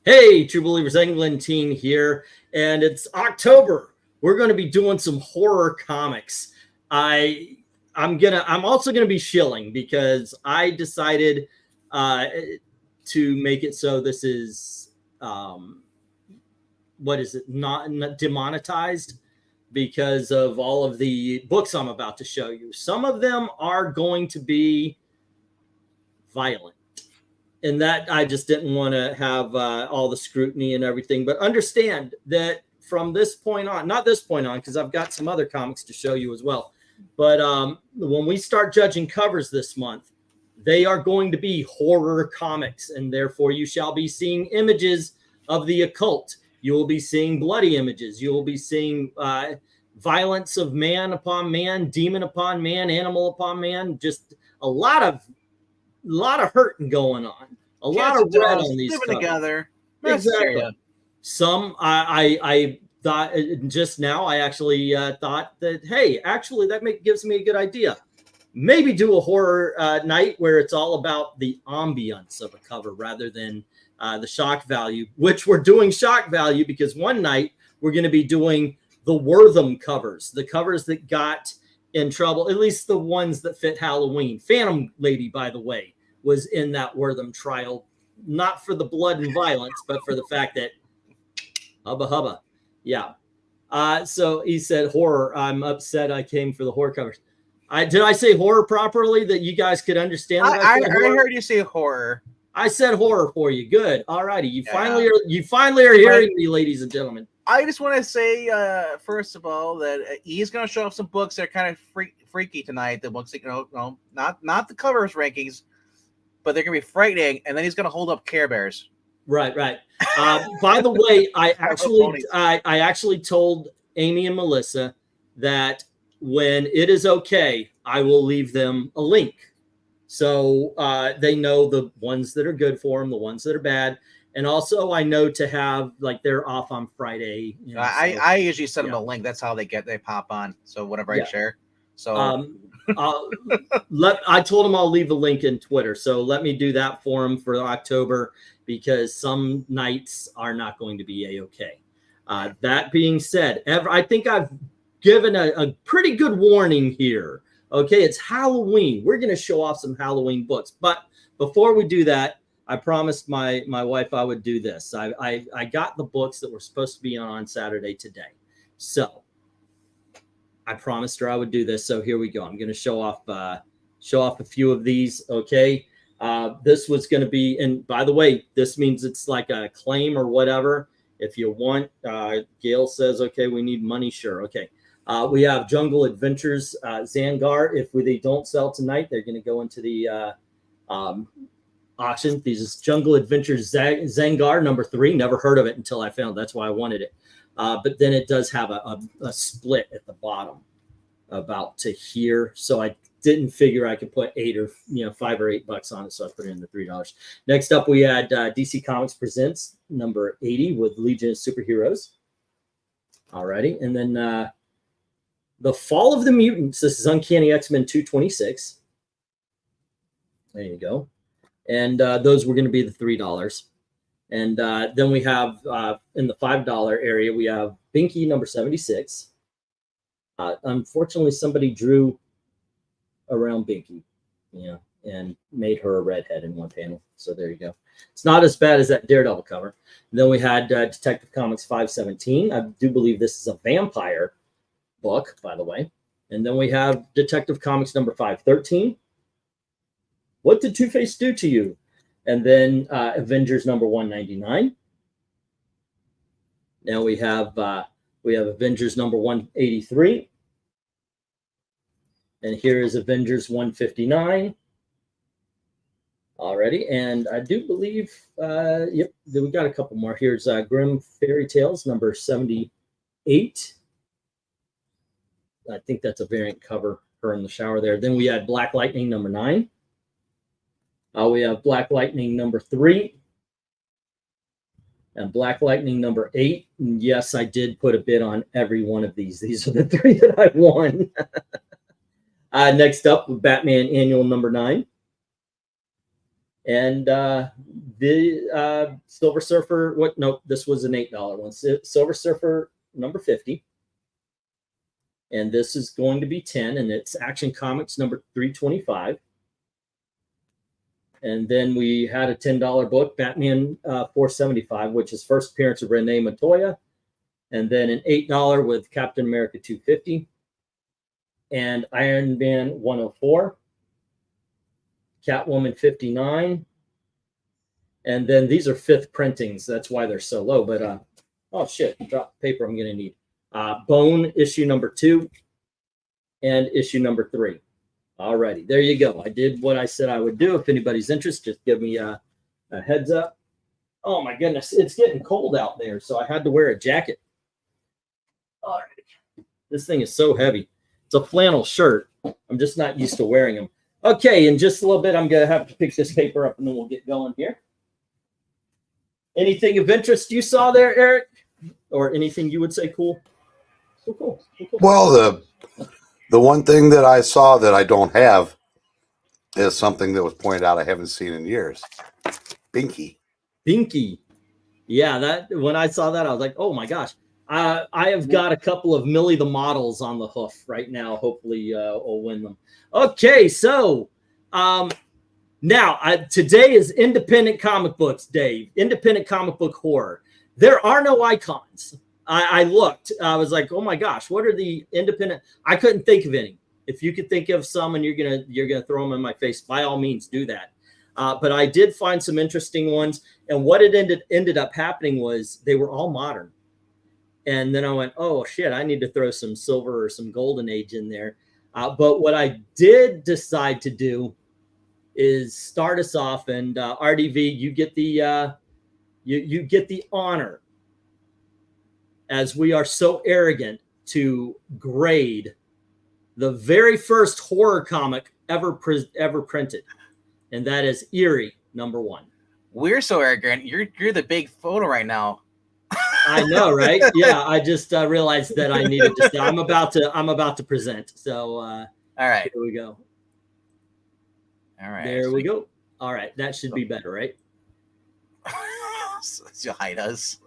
Hey, True Believers England team here, and it's October. We're going to be doing some horror comics. I'm also gonna be shilling because I decided to make it so this is what is it, not demonetized because of all of the books I'm about to show you. Some of them are going to be violent. And that I just didn't want to have all the scrutiny and everything. But understand that from this point on, not this point on, because I've got some other comics to show you as well. But when we start judging covers this month, they are going to be horror comics. And therefore, you shall be seeing images of the occult. You will be seeing bloody images. You will be seeing violence of man upon man, demon upon man, animal upon man. Just a lot of hurting going on. A lot of red on these living together. Exactly. Some I thought just now. I actually thought that, hey, actually that gives me a good idea. Maybe do a horror night where it's all about the ambience of a cover rather than the shock value. Which we're doing shock value because one night we're going to be doing the Wortham covers, the covers that got in trouble, at least the ones that fit Halloween. Phantom Lady, by the way, was in that Wortham trial, not for the blood and violence, but for the fact that hubba hubba. Yeah. So he said horror. I'm upset I came for the horror covers. Did I say horror properly that you guys could understand? I heard you say horror. I said horror for you. Good. All righty. You finally are hearing me, ladies and gentlemen. I just want to say, first of all, that he's going to show off some books that are kind of freaky tonight. The books that, not the covers rankings, but they're going to be frightening. And then he's going to hold up Care Bears. Right. By the way, I actually told Amy and Melissa that when it is okay, I will leave them a link. So they know the ones that are good for them, the ones that are bad. And also I know to have, like, they're off on Friday. You know, I usually send them a link. That's how they pop on. So whatever I share. So I told them I'll leave a link in Twitter. So let me do that for them for October, because some nights are not going to be a-okay. That being said, I think I've given a pretty good warning here. Okay, it's Halloween. We're going to show off some Halloween books. But before we do that, I promised my wife I would do this. I got the books that were supposed to be on Saturday today. So I promised her I would do this. So here we go. I'm going to show off a few of these. Okay. This was going to be, and by the way, this means it's like a claim or whatever. If you want, Gail says, okay, we need money. Sure. Okay. We have Jungle Adventures, Zangar. If they don't sell tonight, they're going to go into the auction. These is Jungle Adventures Zangar #3. Never heard of it until I found. That's why I wanted it. But then it does have a split at the bottom about to here. So I didn't figure I could put $5 or $8 on it. So I put it in the $3. Next up, we had DC Comics Presents #80 with Legion of Superheroes. Alrighty. And then The Fall of the Mutants. This is Uncanny X-Men 226. There you go. And those were going to be the $3. And then we have in the $5 area, we have Binky #76. Unfortunately, somebody drew around Binky, and made her a redhead in one panel. So there you go. It's not as bad as that Daredevil cover. And then we had Detective Comics 517. I do believe this is a vampire book, by the way. And then we have Detective Comics #513. What did Two-Face do to you? And then Avengers #199. Now we have Avengers #183. And here is Avengers 159. Already, and I do believe, yep, we got a couple more. Here's Grim Fairy Tales #78. I think that's a variant cover, her in the shower there. Then we had Black Lightning #9. We have Black Lightning #3 and Black Lightning #8. And yes, I did put a bid on every one of these. These are the 3 that I won. Next up, Batman Annual #9. And the Silver Surfer, what? No, this was an $8 one. Silver Surfer number 50. And this is going to be 10, and it's Action Comics number 325. And then we had a $10 book, Batman 475, which is first appearance of Renee Montoya. And then an $8 with Captain America 250. And Iron Man 104. Catwoman 59. And then these are 5th printings. That's why they're so low. But, oh, shit, drop paper I'm going to need. Bone issue number 2 and issue number 3. Alrighty, there you go. I did what I said I would do. If anybody's interested, just give me a heads up. Oh, my goodness. It's getting cold out there, so I had to wear a jacket. All right. This thing is so heavy. It's a flannel shirt. I'm just not used to wearing them. Okay, in just a little bit, I'm going to have to pick this paper up, and then we'll get going here. Anything of interest you saw there, Eric? Or anything you would say cool? So cool. So cool. Well, the one thing that I saw that I don't have is something that was pointed out I haven't seen in years. Binky. Binky. Yeah, that when I saw that, I was like, oh, my gosh. I have got a couple of Millie the Models on the hoof right now. Hopefully, I'll win them. Okay, so now today is Independent Comic Books Day, Independent Comic Book Horror. There are no icons. I looked. I was like, oh my gosh, what are the independent? I couldn't think of any. If you could think of some and you're gonna throw them in my face, by all means, do that. But I did find some interesting ones. And what it ended up happening was they were all modern. And then I went, oh, shit, I need to throw some silver or some golden age in there. But what I did decide to do is start us off. And RDV, you get the you get the honor, as we are so arrogant, to grade the very first horror comic ever printed. And that is Eerie #1. We're so arrogant. You're the big photo right now. I know, right? Yeah, I just realized that I needed to. I'm about to present. So, all right, here we go. All right, there we go. All right, that should be better, right? So hide us.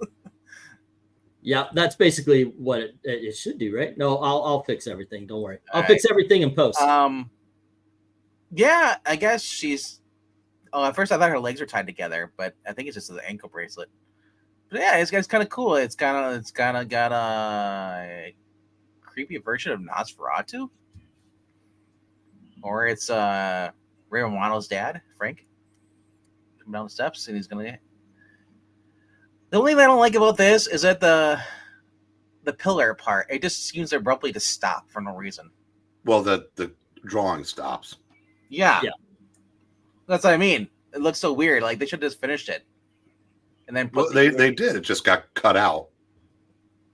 Yeah, that's basically what it should do, right? No, I'll fix everything. Don't worry. I'll fix everything in post. Yeah, I guess she's. Oh, at first I thought her legs were tied together, but I think it's just an ankle bracelet. But yeah, it's kind of cool. It's kind of got a creepy version of Nosferatu, or it's Ray Romano's dad, Frank, coming down the steps, and he's gonna. The only thing I don't like about this is that the pillar part, it just seems abruptly to stop for no reason. Well, the drawing stops. Yeah. That's what I mean. It looks so weird. Like they should have just finished it. And then well, they did. It just got cut out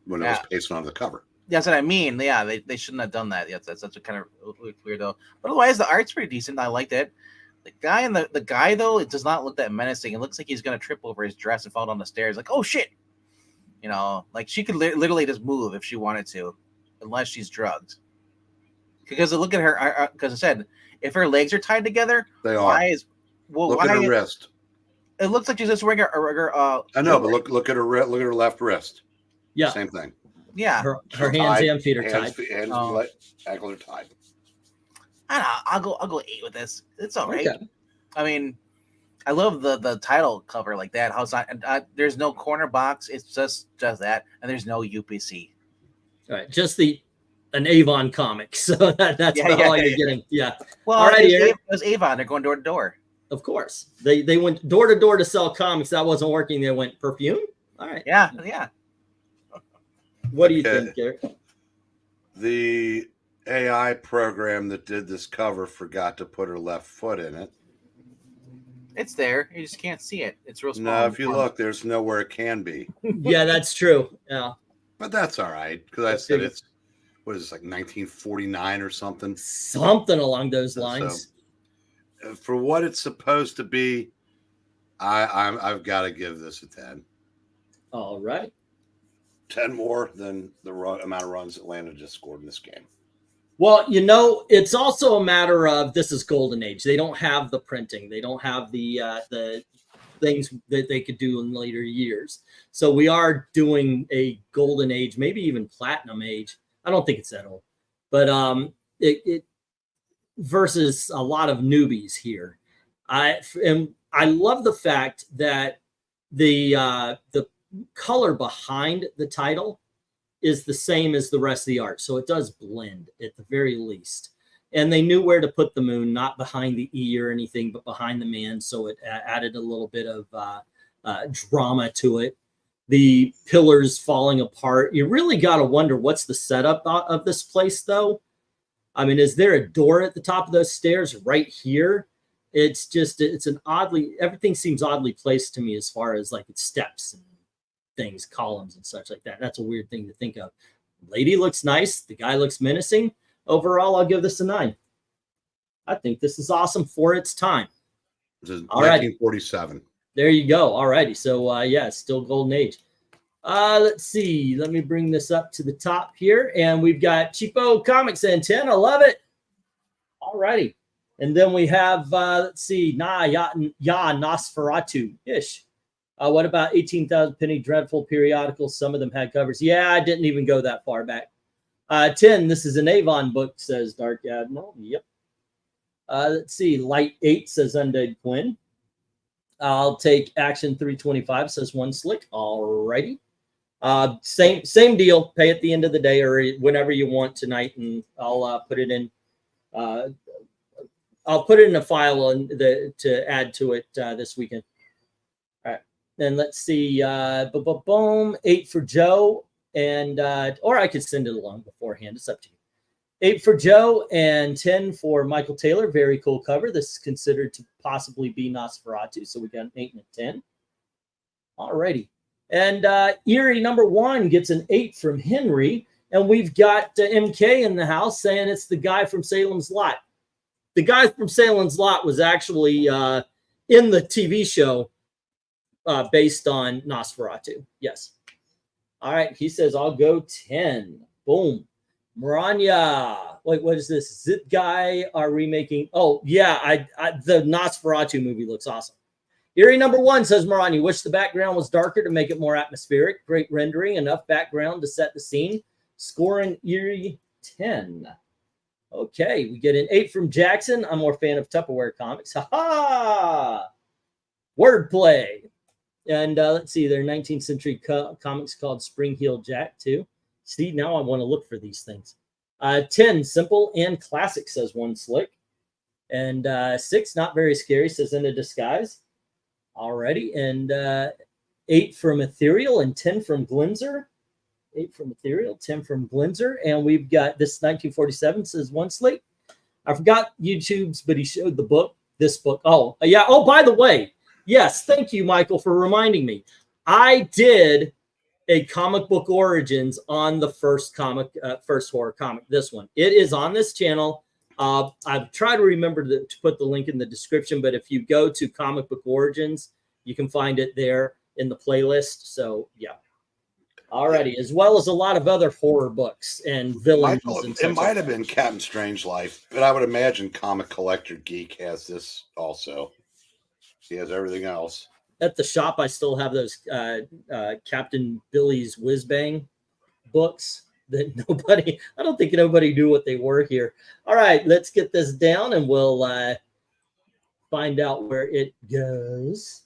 when it was pasted onto the cover. That's what I mean. Yeah, they shouldn't have done that. Yeah, that's such a kind of weird though. But otherwise, the art's pretty decent. I liked it. The guy and the guy though, it does not look that menacing. It looks like he's gonna trip over his dress and fall down the stairs. Like, oh shit, you know, like she could literally just move if she wanted to, unless she's drugged. Because look at her. Because I said, if her legs are tied together, they are. Look at her wrist. It looks like she's just wearing her. I know, but look at her left wrist. Yeah, same thing. Yeah, her hands and feet are tied. Ankles are tied. I don't know. I'll go 8 with this. It's all right. Okay. I mean, I love the title cover like that. How it's not. There's no corner box. It's just that, and there's no UPC. All right, just an Avon comic. So that's all you're getting. Yeah. Well, all right, it was Avon. They're going door to door. Of course, they went door to door to sell comics. That wasn't working. They went perfume. All right. Yeah. What do you think, Garrett? The AI program that did this cover forgot to put her left foot in it. It's there. You just can't see it. It's real small. No, if you look, there's nowhere it can be. Yeah, that's true. Yeah. But that's all right. Because I said it's, what is this, like 1949 or something? Something along those lines. So, for what it's supposed to be, I've got to give this a 10. All right. 10 more than the amount of runs Atlanta just scored in this game. Well, you know, it's also a matter of this is golden age. They don't have the printing. They don't have the things that they could do in later years. So we are doing a golden age, maybe even platinum age. I don't think it's that old, but it versus a lot of newbies here. I love the fact that the color behind the title is the same as the rest of the art. So it does blend at the very least. And they knew where to put the moon, not behind the E or anything, but behind the man. So it added a little bit of drama to it. The pillars falling apart. You really got to wonder what's the setup of this place, though. I mean, is there a door at the top of those stairs right here? It's just, it's an oddly, everything seems oddly placed to me as far as like it's steps and things, columns and such like that. That's a weird thing to think of. Lady looks nice. The guy looks menacing. Overall, I'll give this a 9. I think this is awesome for its time. This is All right. 1947. There you go. All righty. So, yeah, it's still golden age. Let's see. Let me bring this up to the top here. And we've got Cheapo Comics and 10. I love it. All righty. And then we have, let's see, Nosferatu-ish. What about 18,000 Penny Dreadful periodicals? Some of them had covers. Yeah, I didn't even go that far back. 10, this is an Avon book, says Dark Admiral. Yep. Let's see, Light 8 says Undead Quinn. I'll take Action 325, says One Slick. All righty. Same deal. Pay at the end of the day or whenever you want tonight, and I'll put it in. I'll put it in a file to add to it this weekend. All right. Then let's see. Boom. 8 for Joe. And or I could send it along beforehand. It's up to you. 8 for Joe and 10 for Michael Taylor. Very cool cover. This is considered to possibly be Nosferatu. So we got an 8 and a 10. All righty. And Erie number 1 gets an 8 from Henry. And we've got MK in the house saying it's the guy from Salem's Lot. The guy from Salem's Lot was actually in the TV show based on Nosferatu. Yes. All right, he says, I'll go 10. Boom. Maranya. Wait, what is this? Zit Guy are remaking. Oh, yeah, the Nosferatu movie looks awesome. Erie number 1 says, Maranya, wish the background was darker to make it more atmospheric. Great rendering, enough background to set the scene. Scoring Erie 10. Okay, we get an 8 from Jackson. I'm more a fan of Tupperware comics. Ha-ha! Wordplay. And let's see, they're 19th century comics called Spring Heel Jack, too. See, now I want to look for these things. 10, simple and classic, says One Slick. And 6, not very scary, says In a Disguise. Alrighty. And 8 from Ethereal and 10 from Glinzer. 8 from Ethereal, 10 from Glinzer. And we've got this 1947, says One Slick. I forgot YouTube's, but he showed the book, this book. Oh, yeah. Oh, by the way, yes, thank you, Michael, for reminding me. I did a comic book origins on the first horror comic, this one. It is on this channel. I've tried to remember to put the link in the description, but if you go to comic book origins, you can find it there in the playlist. So, yeah. Alrighty, as well as a lot of other horror books and villains. Michael, and it might have been Captain Strangelove, but I would imagine Comic Collector Geek has this also. He has everything else. At the shop, I still have those Captain Billy's Whiz Bang books that I don't think nobody knew what they were here. All right, let's get this down and we'll find out where it goes.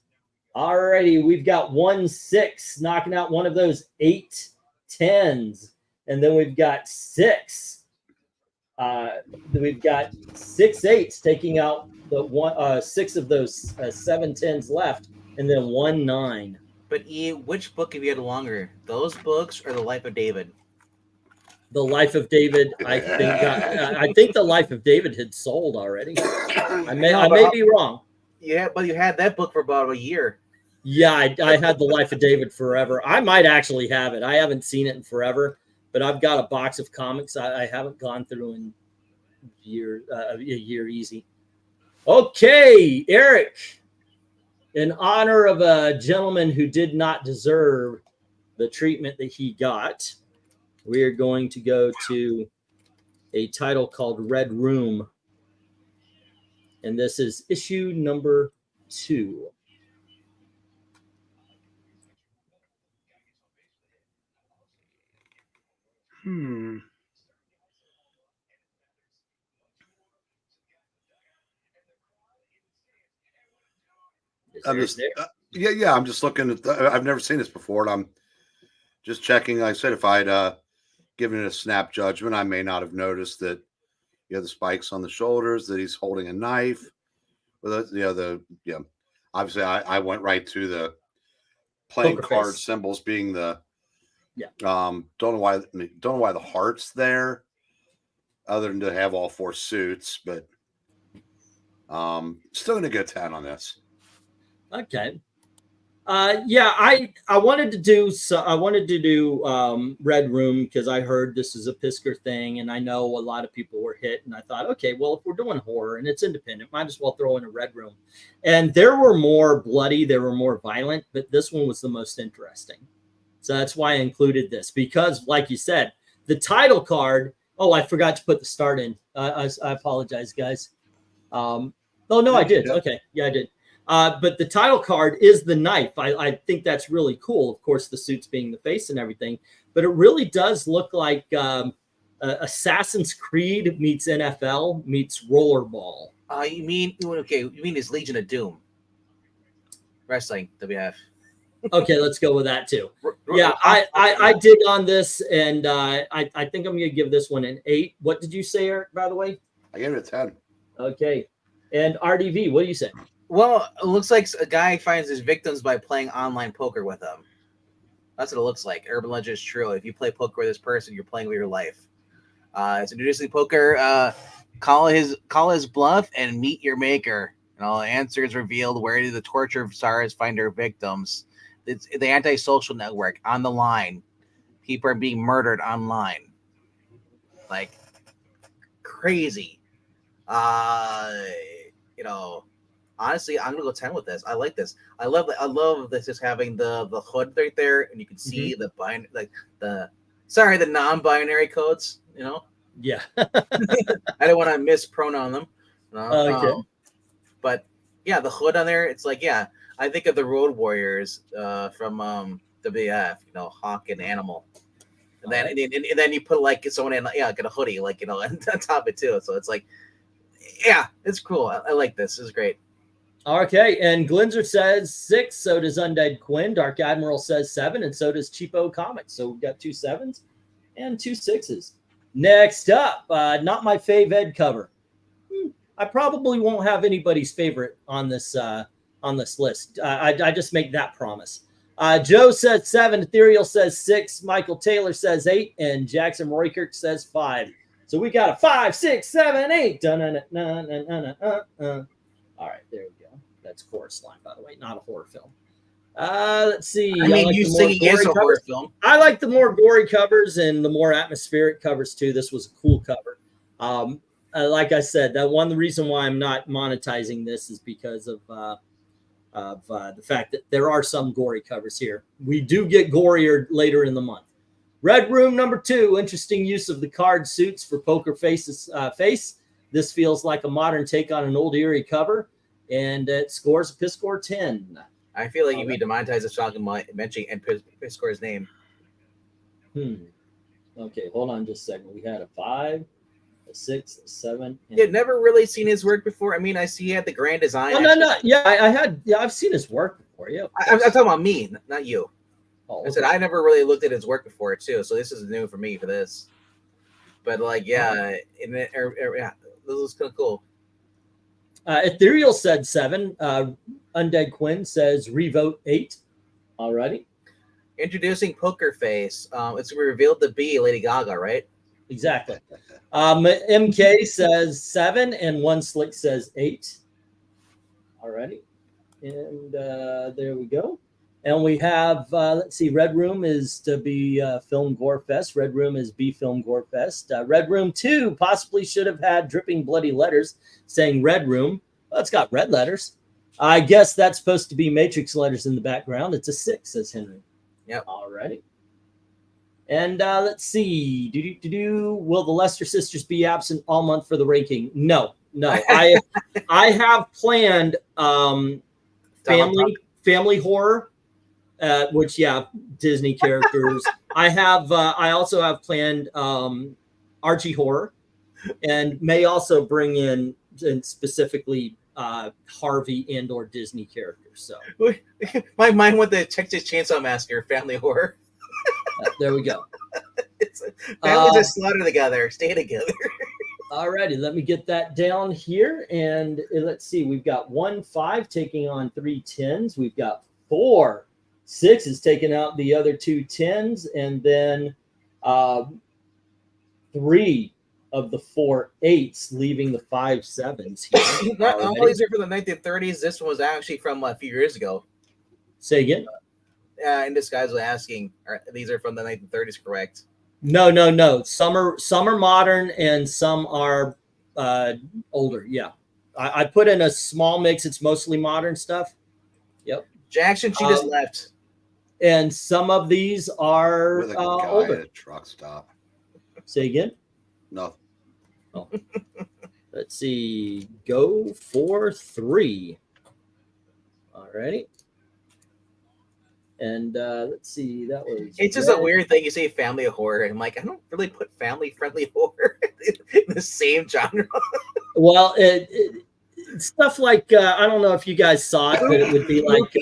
All righty, we've got 1-6 knocking out one of those 8 10s. And then we've got 6. We've got 6 8s taking out the 6 of those 7 10s left, and then 1 9. But which book have you had longer, those books or The Life of David? The Life of David, I think The Life of David had sold already. I may be wrong. Yeah, but you had that book for about a year. Yeah, I had The Life of David forever. I might actually have it. I haven't seen it in forever, but I've got a box of comics I haven't gone through in a year easy. Okay, Eric, in honor of a gentleman who did not deserve the treatment that he got, we are going to go to a title called Red Room. And this is issue number 2. I'm just I'm just looking at. I've never seen this before, and I'm just checking. Like I said, if I'd given it a snap judgment, I may not have noticed that. You know, the spikes on the shoulders, that he's holding a knife. With obviously, I went right to the playing Poker card face. symbols being the. Yeah. Don't know why the heart's there, other than to have all 4 suits, but still gonna get 10 on this. Okay. I wanted to do Red Room because I heard this is a Pisker thing, and I know a lot of people were hit, and I thought, okay, well, if we're doing horror and it's independent, might as well throw in a Red Room. And there were more bloody, there were more violent, but this one was the most interesting. So that's why I included this, because like you said, the title card. Oh, I forgot to put the start in. I apologize, guys. Oh no, I did. Okay, yeah, I did. But the title card is the knife. I think that's really cool. Of course, the suits being the face and everything, but it really does look like Assassin's Creed meets NFL meets rollerball. You mean his Legion of Doom wrestling WF? Okay, let's go with that too. Yeah, I dig on this, and I think I'm going to give this one an 8. What did you say, Eric, by the way? I gave it a 10. Okay. And RDV, what do you say? Well, it looks like a guy finds his victims by playing online poker with them. That's what it looks like. Urban legend is true. If you play poker with this person, you're playing with your life. It's introducing poker. Call his bluff and meet your maker. And all the answers revealed. Where do the torture stars find their victims? It's the anti-social network on the line. People are being murdered online. Like crazy. Honestly, I'm gonna go 10 with this. I like this. I love this just having the hood right there, and you can see the non-binary codes. Yeah. I don't want to mispronoun them. Okay. But yeah, the hood on there, it's like, yeah, I think of the Road Warriors from WF, Hawk and Animal. And then you put like someone in, get a hoodie, on top of it too. So it's like, yeah, it's cool. I like this. This is great. Okay, and Glinzer says 6, so does Undead Quinn. Dark Admiral says 7, and so does Cheapo Comics. So we've got 2 7s and 2 6s. Next up, not my fave Ed cover. I probably won't have anybody's favorite on this list. I just make that promise. Joe says 7, Ethereal says 6, Michael Taylor says 8, and Jackson Roykirk says 5. So we got a 5, 6, 7, 8. All right, there we go. That's Chorus Line, by the way, not a horror film. Let's see. I mean, you singing is a horror film. I like the more gory covers and the more atmospheric covers too. This was a cool cover. Like I said, the reason why I'm not monetizing this is because of the fact that there are some gory covers here. We do get gorier later in the month. Red Room number 2, interesting use of the card suits for Poker Face's face. This feels like a modern take on an old eerie cover, and it scores a Piscore 10. I feel like you'd be demonetized if talking mentioning and Piscore's name. Okay, hold on just a second. We had a 5, a 6, a 7. You've never really seen his work before. I mean, I see he had the grand design. No. Yeah, I've seen his work before. Yeah, I'm talking about me, not you. Oh, okay. I said I never really looked at his work before too, so this is new for me for this. But like, yeah, this is kind of cool. Ethereal said 7. Undead Quinn says revote 8. Alrighty. Introducing Poker Face. It's revealed to be Lady Gaga, right? Exactly. MK says 7, and One Slick says 8. Alrighty. And there we go. And we have, let's see, Red Room is to be Film Gore Fest. Red Room is B Film Gore Fest. Red Room 2 possibly should have had dripping bloody letters saying Red Room. Well, it's got red letters. I guess that's supposed to be Matrix letters in the background. It's a 6, says Henry. Yep. Alrighty. And let's see. Will the Lester sisters be absent all month for the ranking? No. I have planned family horror, which Disney characters. I also have planned Archie horror, and may also bring in specifically Harvey and or Disney characters. So my mind went to Texas Chainsaw Massacre family horror. There we go. Families are slaughtered together. Stay together. Alrighty, let me get that down here. And let's see. We've got 1 5 taking on 3 10s. We've got 4 6s taking out the other 2 10s. And then 3 of the 4 8s, leaving the 5 7s here. Not all these are from the 1930s. This one was actually from a few years ago. Say again? And this guy's asking, these are from the 1930s, correct? No. Some are modern and some are older. Yeah. I put in a small mix. It's mostly modern stuff. Yep. Jackson, she just left. And some of these are with a guy older. at a truck stop. Say again? No. Oh. Let's see. Go for 3. All righty. And let's see. That was. It's just a weird thing. You say family horror. I'm like, I don't really put family-friendly horror in the same genre. Well, stuff like I don't know if you guys saw it, but it would be like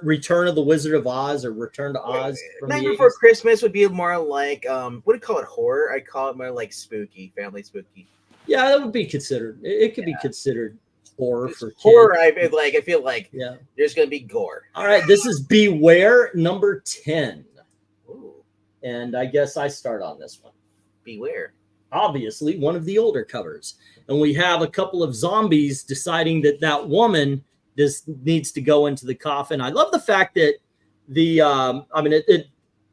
Return of the Wizard of Oz or Return to Oz. Night Before Christmas would be more like what do you call it? Horror? I call it more like spooky, family spooky. Yeah, that would be considered. It could be considered horror for kids. Horror. I feel like there's gonna be gore. All right, this is Beware number 10. Ooh. And I guess I start on this one. Beware. Obviously, one of the older covers. And we have a couple of zombies deciding that woman just needs to go into the coffin. I love the fact that it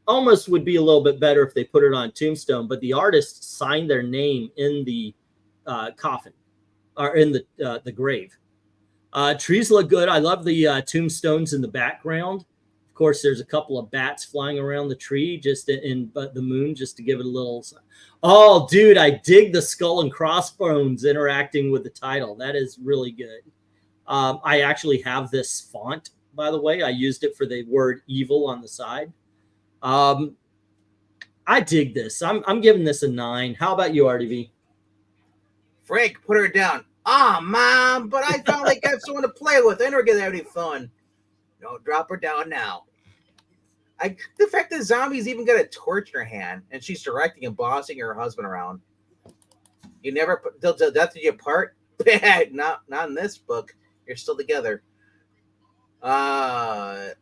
almost would be a little bit better if they put it on tombstone, but the artist signed their name in the coffin or in the grave. Trees look good. I love the tombstones in the background. Of course, there's a couple of bats flying around the tree just in the moon, just to give it a little. Oh, dude, I dig the skull and crossbones interacting with the title. That is really good. I actually have this font, by the way. I used it for the word evil on the side. I dig this. I'm giving this a 9. How about you, RDV? Frank, put her down. Mom, but I finally got someone to play with. I never get any fun. No, drop her down now. The fact that zombies even got a torch in her hand and she's directing and bossing her husband around. You never put till death do you part? Bad. Not in this book. You're still together. Not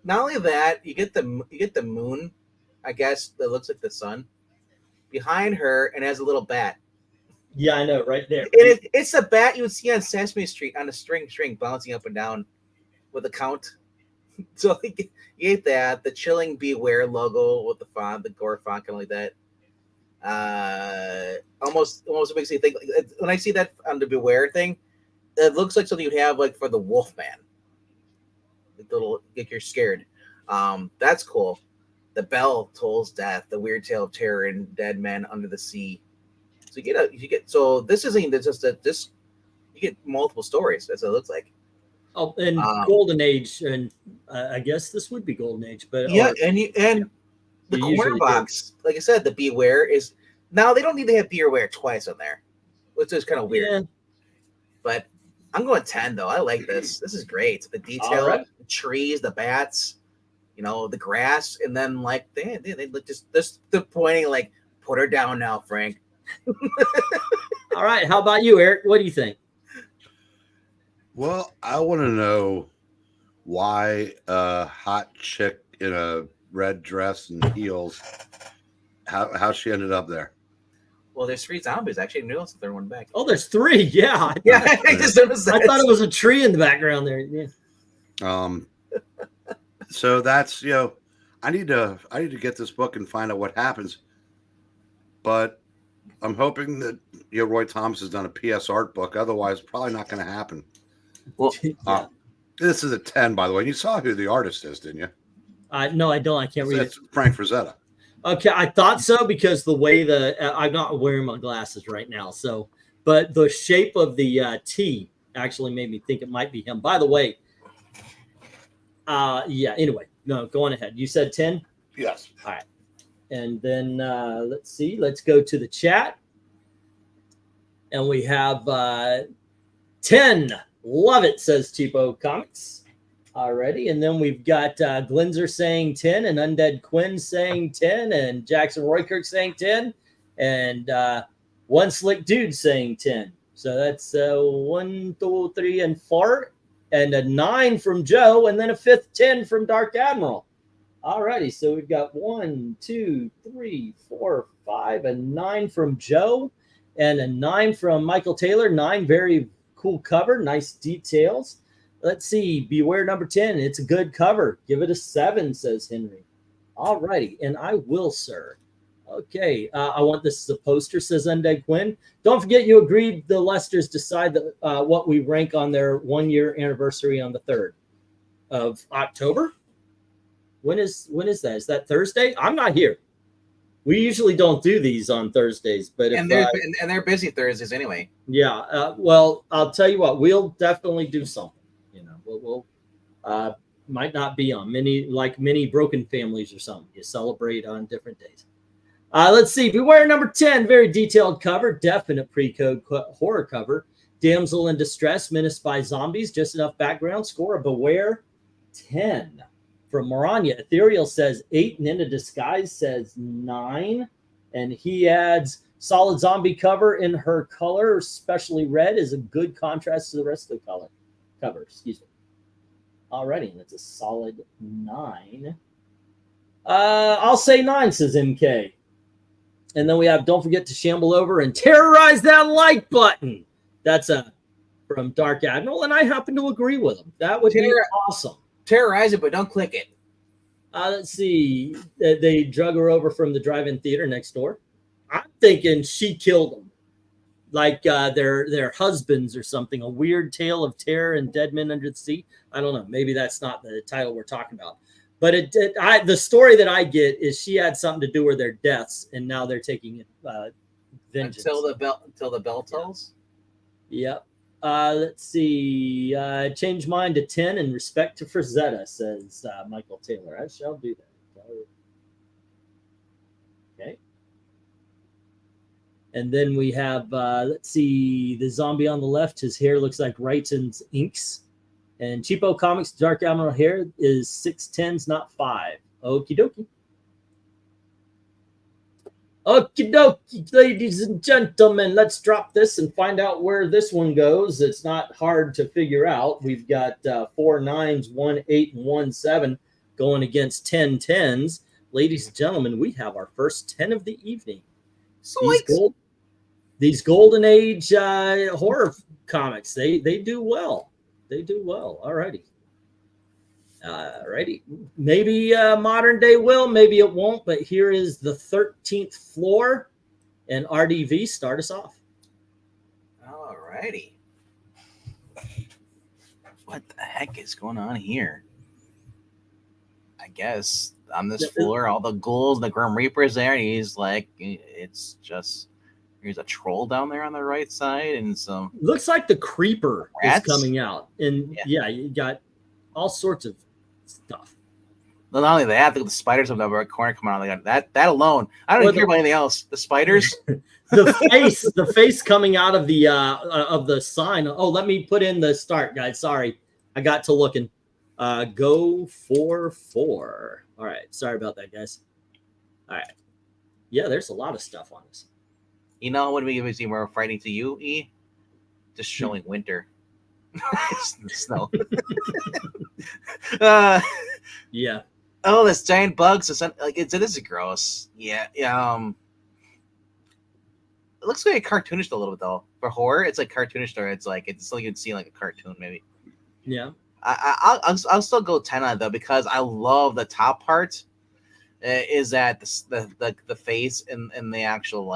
only that, you get the moon, I guess, that looks like the sun behind her and has a little bat. Yeah, I know, right there. And it's a bat you would see on Sesame Street on a string bouncing up and down with a count. So you get that, the chilling Beware logo with the font, the gore font, kind of like that. Almost makes me think, when I see that on the Beware thing, it looks like something you'd have like for the Wolfman. Like you're scared. That's cool. The bell tolls death, the weird tale of terror and dead men under the sea. So this isn't just this. You get multiple stories. That's what it looks like. Oh, and Golden Age, and I guess this would be Golden Age, but and the corner box, like I said, the Beware is now they don't need to have Beware twice on there, which is kind of weird. Yeah. But I'm going 10 though. I like this. This is great. The detail, the trees, the bats, the grass, and then like they look just the pointing like put her down now, Frank. All right. How about you, Eric? What do you think? Well, I want to know why a hot chick in a red dress and heels, how she ended up there. Well, there's 3 zombies. Actually, I knew the third one back. Oh, there's 3. Yeah. I just noticed that. I thought it was a tree in the background there. Yeah. So that's I need to get this book and find out what happens. But I'm hoping that Roy Thomas has done a PS art book. Otherwise, probably not going to happen. Well, this is a 10, by the way. You saw who the artist is, didn't you? No, I don't. I can't read it. Frank Frazetta. Okay, I thought so because the way I'm not wearing my glasses right now, so but the shape of the T actually made me think it might be him. By the way, yeah. Anyway, no, go on ahead. You said 10. Yes. All right, and then let's see. Let's go to the chat, and we have 10. Love it, says Cheapo Comics. Already, and then we've got Glenzer saying 10, and Undead Quinn saying 10, and Jackson Roykirk saying 10, and One Slick Dude saying 10. So that's 1, 2, 3, and 4, and a 9 from Joe, and then a fifth 10 from Dark Admiral. Alrighty, so we've got 1, 2, 3, 4, 5, and 9 from Joe, and a 9 from Michael Taylor. 9, very cool cover, nice details. Let's see. Beware number 10. It's a good cover. Give it a 7, says Henry. All righty. And I will, sir. Okay. I want this as a poster, says Undead Quinn. Don't forget you agreed the Lesters decide what we rank on their 1-year anniversary on the 3rd of October. When is that? Is that Thursday? I'm not here. We usually don't do these on Thursdays, but they're busy Thursdays anyway. Yeah. Well, I'll tell you what. We'll definitely do something. We'll might not be on many broken families or something. You celebrate on different days. Let's see. Beware number 10. Very detailed cover. Definite pre-code horror cover. Damsel in distress, menaced by zombies. Just enough background. Score a Beware 10. From Maranya, Ethereal says 8. Ninja Disguise says 9. And he adds solid zombie cover in her color, especially red, is a good contrast to the rest of the cover. Excuse me. Alrighty, and it's a solid 9. I'll say 9, says MK. And then we have don't forget to shamble over and terrorize that like button. That's from Dark Admiral, and I happen to agree with him. That would be awesome. Terrorize it, but don't click it. Let's see. They drug her over from the drive-in theater next door. I'm thinking she killed them. Like their husbands or something. A weird tale of terror and dead men under the sea. I don't know. Maybe that's not the title we're talking about. But the story that I get is she had something to do with their deaths, and now they're taking vengeance. Until the bell tolls? Yep. Let's see. Change mine to 10 in respect to Frazetta, says Michael Taylor. I shall do that. Okay. And then we have, let's see, the zombie on the left. His hair looks like Wrighton's inks. And Cheapo Comics Dark Admiral hair is 6'10s, not 5. Okie dokie. Okie dokie, ladies and gentlemen. Let's drop this and find out where this one goes. It's not hard to figure out. We've got 4 9s, 1 8, and 1 7 going against 10 10s. Ladies and gentlemen, we have our first 10 of the evening. These golden age horror comics, they do well. They do well. Alrighty. Alrighty. Maybe modern day will, maybe it won't, but here is the 13th floor, and RDV, start us off. Alrighty. What the heck is going on here? I guess on this floor, all the ghouls, the Grim Reaper's there, and he's like, it's just... There's a troll down there on the right side, and some looks like the creeper rats is coming out, and yeah, you got all sorts of stuff. Not only that, the spiders on the right corner come out. Like that alone, I don't even care about anything else. The spiders, the face coming out of the sign. Oh, let me put in the start, guys. Sorry, I got to looking. Go 4-4. All right, sorry about that, guys. All right, yeah, there's a lot of stuff on this. You know what would be more frightening to you, E? Just showing winter. Snow. Yeah. Oh, this giant bugs. This is gross. Yeah. It looks like cartoonish a little bit though. For horror, it's like cartoonish. Or it's like you can see like a cartoon maybe. Yeah. I'll still go 10 on it though because I love the top part. Is that the face and the actual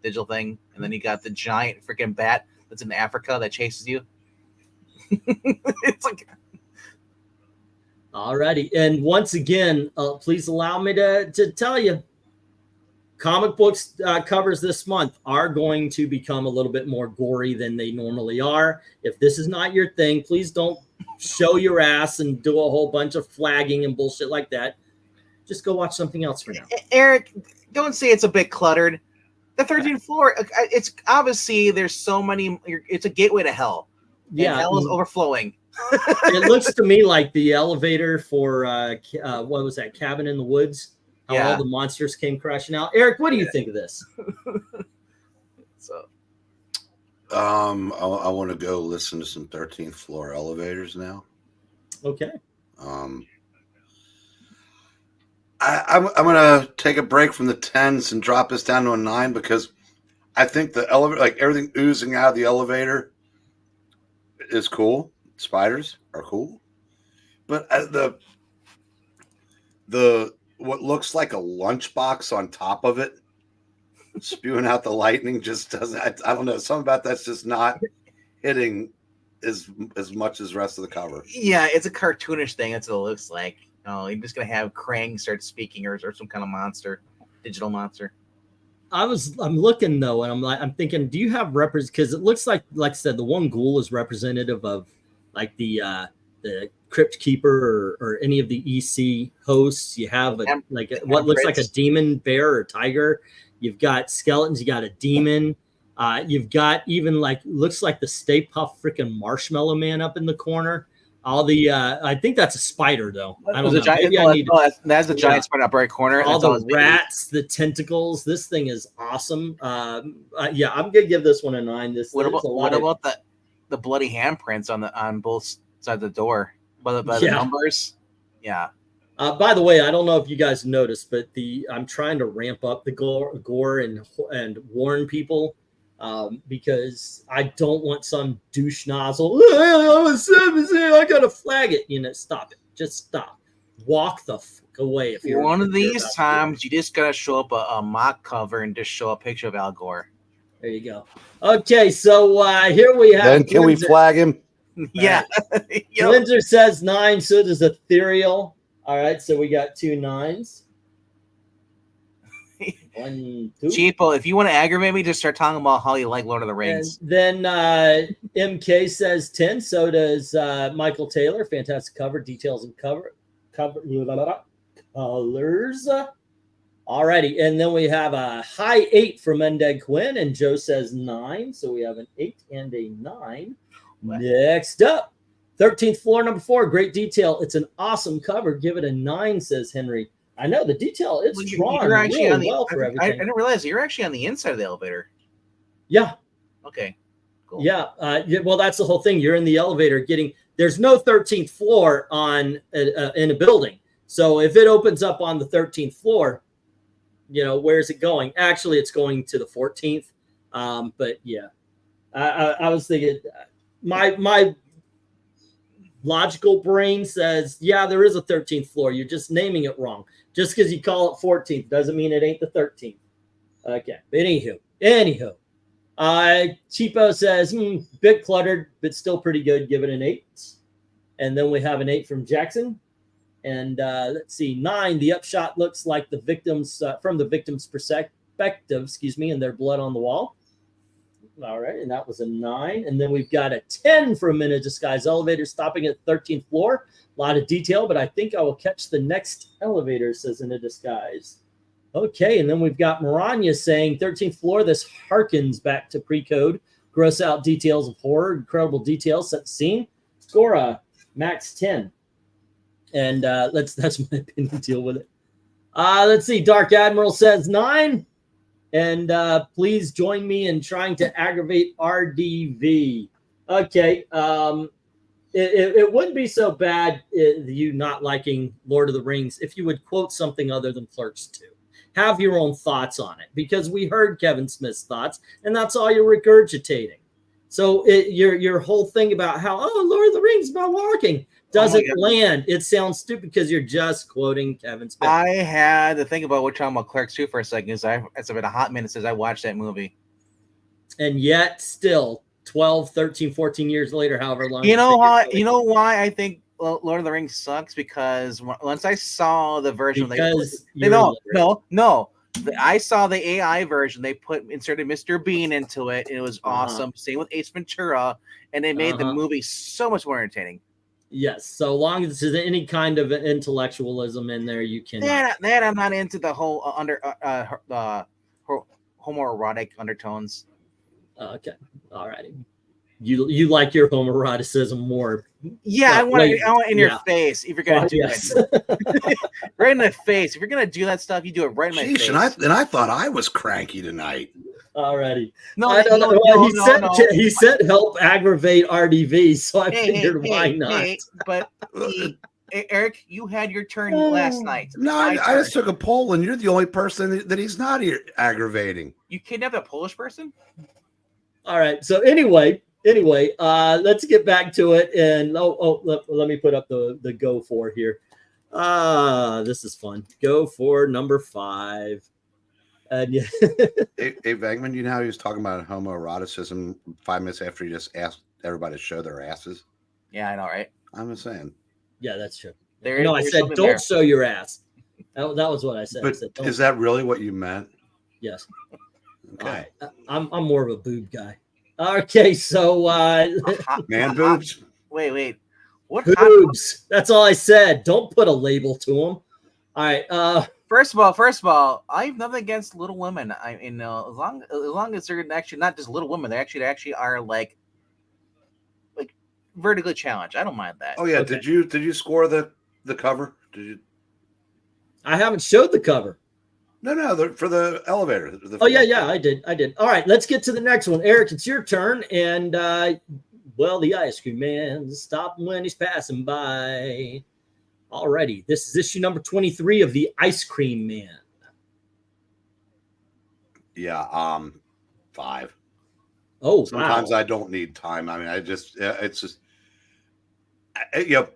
digital thing, and then you got the giant freaking bat that's in Africa that chases you. It's like Alrighty, and once again, please allow me to tell you, comic books covers this month are going to become a little bit more gory than they normally are. If this is not your thing, please don't show your ass and do a whole bunch of flagging and bullshit like that. Just go watch something else for now. Eric, don't say it's a bit cluttered. The 13th floor, it's obviously there's so many. It's a gateway to hell. Yeah, and hell is overflowing. It looks to me like the elevator for what was that, Cabin in the Woods? How all the monsters came crashing out. Eric, what do you think of this? So, I want to go listen to some 13th floor elevators now. Okay. I'm gonna take a break from the 10s and drop this down to a 9 because I think the elevator, like everything oozing out of the elevator, is cool. Spiders are cool, but the what looks like a lunchbox on top of it, spewing out the lightning, just doesn't. I don't know. Something about that's just not hitting as much as the rest of the cover. Yeah, it's a cartoonish thing. That's what it looks like. Oh, you're just gonna have Krang start speaking, or some kind of monster, digital monster. I'm looking though, and I'm thinking, do you have because it looks like I said, the one ghoul is representative of like the Crypt Keeper or any of the EC hosts. You have what looks like a demon bear or tiger. You've got skeletons. You got a demon. You've got even looks like the Stay Puft freaking Marshmallow Man up in the corner. All the I think that's a spider though. I don't know. That's the giant spider up right corner. All the rats, the tentacles. This thing is awesome. Yeah, I'm gonna give this one a 9. What about the bloody handprints on both sides of the door? By the numbers. Yeah. By the way, I don't know if you guys noticed, but I'm trying to ramp up the gore and warn people. Because I don't want some douche nozzle. I gotta flag it. Stop it. Just stop. Walk the fuck away. If you're one of these times, you just gotta show up a mock cover and just show a picture of Al Gore. There you go. Okay, so here we have. Then can we flag him? Yeah. Windsor says 9. So does Ethereal. All right, so we got 2 9s. 1, 2. Cheapo, if you want to aggravate me, just start talking about how you like Lord of the Rings. And then MK says 10. So does Michael Taylor. Fantastic cover, details and colors. Alrighty, and then we have a high 8 from Undead Quinn, and Joe says 9. So we have an 8 and a 9. Next up, 13th floor, number 4. Great detail. It's an awesome cover. Give it a 9, says Henry. I know the detail. It's drawn really well for everything. I didn't realize you're actually on the inside of the elevator. Yeah. Okay. Cool. Yeah. Well, that's the whole thing. You're in the elevator there's no 13th floor in a building. So if it opens up on the 13th floor, where's it going? Actually, it's going to the 14th. But yeah, I was thinking my logical brain says, yeah, there is a 13th floor. You're just naming it wrong. Just because you call it 14th doesn't mean it ain't the 13th. Okay. But anywho. Cheapo says, bit cluttered, but still pretty good. Give it an 8. And then we have an 8 from Jackson. And let's see, 9. The upshot looks like the victims from the victim's perspective, and their blood on the wall. All right, and that was a 9. And then we've got a 10 from Men in Disguise Elevator stopping at the 13th floor. A lot of detail, but I think I will catch the next elevator, says In a Disguise. Okay, and then we've got Maranya saying 13th floor. This harkens back to pre-code. Gross out details of horror. Incredible details. Set the scene. Score a max 10. And that's my opinion. Deal with it. Let's see. Dark Admiral says 9. And please join me in trying to aggravate RDV. Okay. It wouldn't be so bad you not liking Lord of the Rings if you would quote something other than Clerks 2. Have your own thoughts on it, because we heard Kevin Smith's thoughts, and that's all you're regurgitating. So your whole thing about how, Lord of the Rings is about walking doesn't land. It sounds stupid because you're just quoting Kevin Smith. I had to think about what talking about Clerks 2 for a second, because it's been a hot minute since I watched that movie. And yet still 12, 13, 14 years later, however long. You know why I think Lord of the Rings sucks because once I saw the version, Because I saw the AI version. They inserted Mr. Bean into it, and it was awesome. Same with Ace Ventura, and they made the movie so much more entertaining. Yes, so long as there's any kind of intellectualism in there, you can. That I'm not into the whole homoerotic undertones. Okay, all righty. You like your homoeroticism more. Yeah, I want it in your face if you're gonna do it. Right in the face. If you're gonna do that stuff, you do it right in my face. And I thought I was cranky tonight. Alrighty. No, he said help aggravate RDV, so I figured why not. But Eric, you had your turn last night. No, I just took a poll, and you're the only person that he's not aggravating. You kidnapped a Polish person? All right. So anyway, let's get back to it. And let me put up the go for here. This is fun. Go for number 5. And yeah. Hey, Venkman, you know how he was talking about homoeroticism 5 minutes after he just asked everybody to show their asses? Yeah, I know, right? I'm just saying. Yeah, that's true. I said don't show your ass. That was what I said. But is that really what you meant? Yes. Okay. I'm more of a boob guy. Okay, so man boobs. Wait. What boobs? That's all I said. Don't put a label to them. All right. First of all, I have nothing against Little Women. As long as they're actually not just Little Women, they actually are like vertically challenged. I don't mind that. Oh yeah. Okay. Did you score the cover? Did you? I haven't showed the cover. No, for the elevator. Yeah, I did. All right, let's get to the next one. Eric, it's your turn. And, the ice cream man stopped when he's passing by. Alrighty, this is issue number 23 of the Ice Cream Man. Yeah, 5. Oh, sometimes wow. I don't need time. I mean, it's just, okay,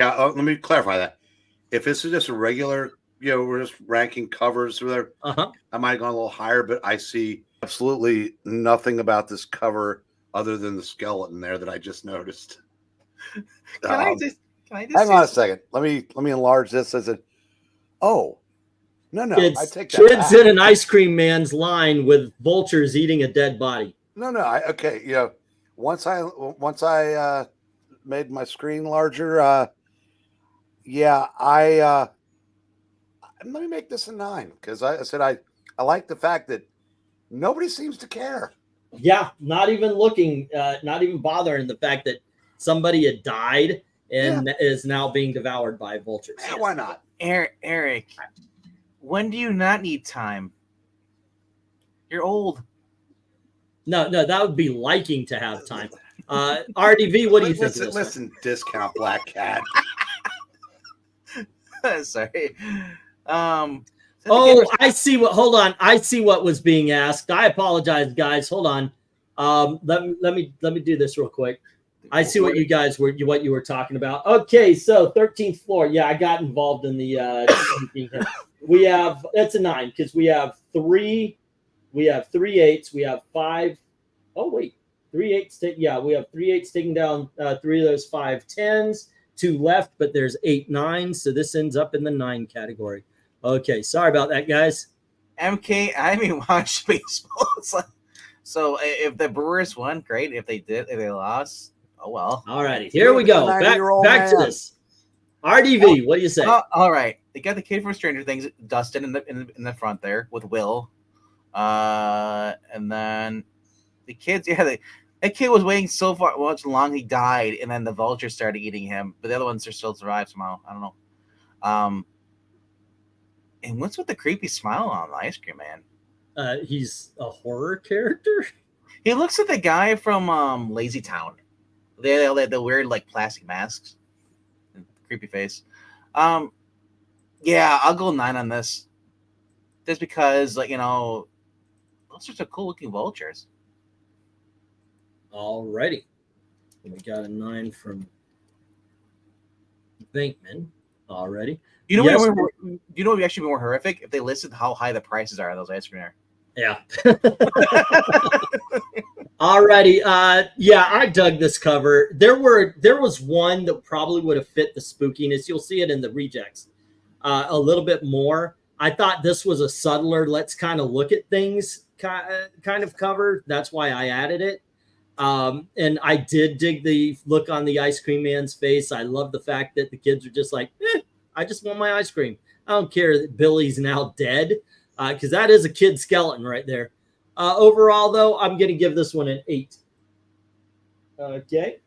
let me clarify that. If this is just a regular, we're just ranking covers there. I might have gone a little higher, but I see absolutely nothing about this cover other than the skeleton there that I just noticed. Can I just hang on a second? Let me enlarge this as a. Oh, no, I take that. Kids in an ice cream man's line with vultures eating a dead body. No, okay. Once I made my screen larger, let me make this a 9 because I said I like the fact that nobody seems to care. Yeah, not even looking, not even bothering the fact that somebody had died and is now being devoured by vultures. Yeah, why not? Eric, when do you not need time? You're old. No, that would be liking to have time. RDV, what do you think? Listen, discount Black Cat. Sorry. I see what. Hold on, I see what was being asked. I apologize, guys. Hold on. Let me do this real quick. I see what you guys were talking about. Okay, so 13th floor. Yeah, I got involved in the. We have it's a 9 because we have 3. We have 3 8s. We have 5. Oh wait, 3 8s. Yeah, we have 3 8s taking down 3 of those 5 10s. 2 left, but there's 8 9s. So this ends up in the 9 category. Okay, sorry about that, guys. MK, I haven't watched baseball. So if the Brewers won, great. If they lost, oh well. All righty, here we go. Back to this. RDV, what do you say? All right, they got the kid from Stranger Things, Dustin, in the front there with Will, and then the kids. Yeah, that kid was waiting so much long he died, and then the vultures started eating him. But the other ones are still survived somehow. I don't know. And what's with the creepy smile on the ice cream man? He's a horror character. He looks like the guy from Lazy Town. They all had the weird like plastic masks. Creepy face. Yeah, I'll go 9 on this. Just because, those are some cool looking vultures. Alrighty. We got a 9 from Venkman already. You know what would be actually more horrific? If they listed how high the prices are of those ice cream are. Yeah. Alrighty. Yeah, I dug this cover. There was one that probably would have fit the spookiness. You'll see it in the rejects a little bit more. I thought this was a subtler, let's kind of look at things kind of cover. That's why I added it. And I did dig the look on the ice cream man's face. I love the fact that the kids are just like, I just want my ice cream. I don't care that Billy's now dead, because that is a kid skeleton right there. Overall, though, I'm going to give this one an 8. Okay.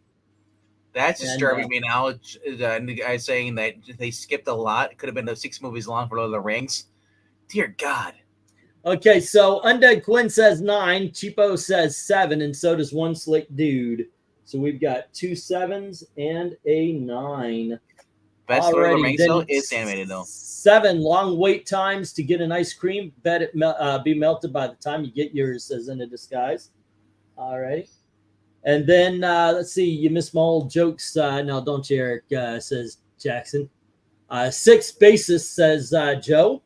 That's disturbing me now. The guy saying that they skipped a lot. It could have been those 6 movies long for Lord of the Rings. Dear God. Okay, so Undead Quinn says 9, Cheapo says 7, and so does One Slick Dude. So we've got 2 7s and a 9. Best Lord of the Rings though is animated though. 7 long wait times to get an ice cream. Bet it be melted by the time you get yours, says In a Disguise. All right. And then let's see, you missed my old jokes. No, don't you, Eric, says Jackson. 6 basis, says Joe.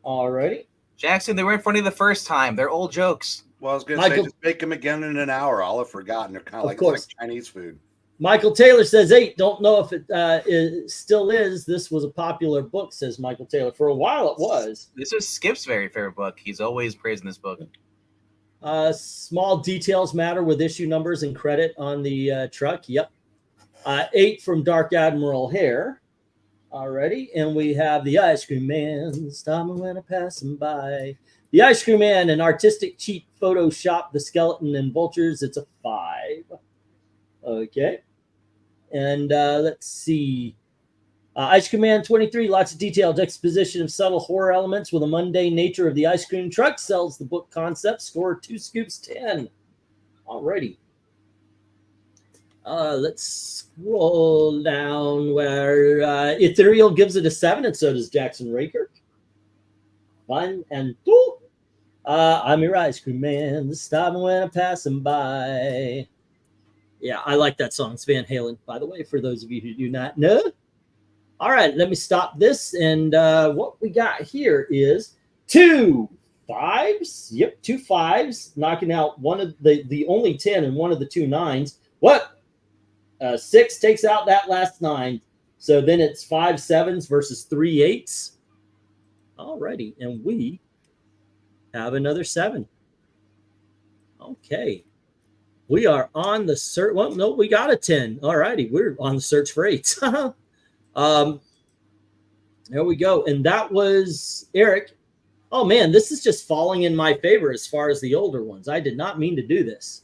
All righty. Jackson, they weren't funny the first time. They're old jokes. Well, I was going to say, just make them again in an hour. I'll have forgotten. They're kind of like Chinese food. Michael Taylor says 8. Don't know if it still is. This was a popular book, says Michael Taylor. For a while, it was. This is Skip's very favorite book. He's always praising this book. Small details matter with issue numbers and credit on the truck. Yep. 8 from Dark Admiral Hare. Alrighty, and we have the Ice Cream Man. Stop me when I pass him by. The Ice Cream Man, an artistic cheat Photoshop, the skeleton and vultures. It's a 5. Okay, and let's see. Ice Cream Man 23. Lots of detailed exposition of subtle horror elements with a mundane nature of the ice cream truck. Sells the book concept. Score 2 scoops 10. Alrighty. Let's scroll down where Ethereal gives it a 7, and so does Jackson Raker. 1 and 2. I'm your Ice Cream Man. Stop me when I'm passing by. Yeah, I like that song. It's Van Halen, by the way, for those of you who do not know. All right, let me stop this. And what we got here is 2 5s. Yep, 2 5s, knocking out one of the only 10 and one of the 2 9s. What? 6 takes out that last 9. So then it's 5 7s versus 3 8s. All righty. And we have another 7. Okay. We are on the search. Well, no, we got a 10. All righty. We're on the search for 8s. There we go. And that was Eric. Oh, man, this is just falling in my favor as far as the older ones. I did not mean to do this.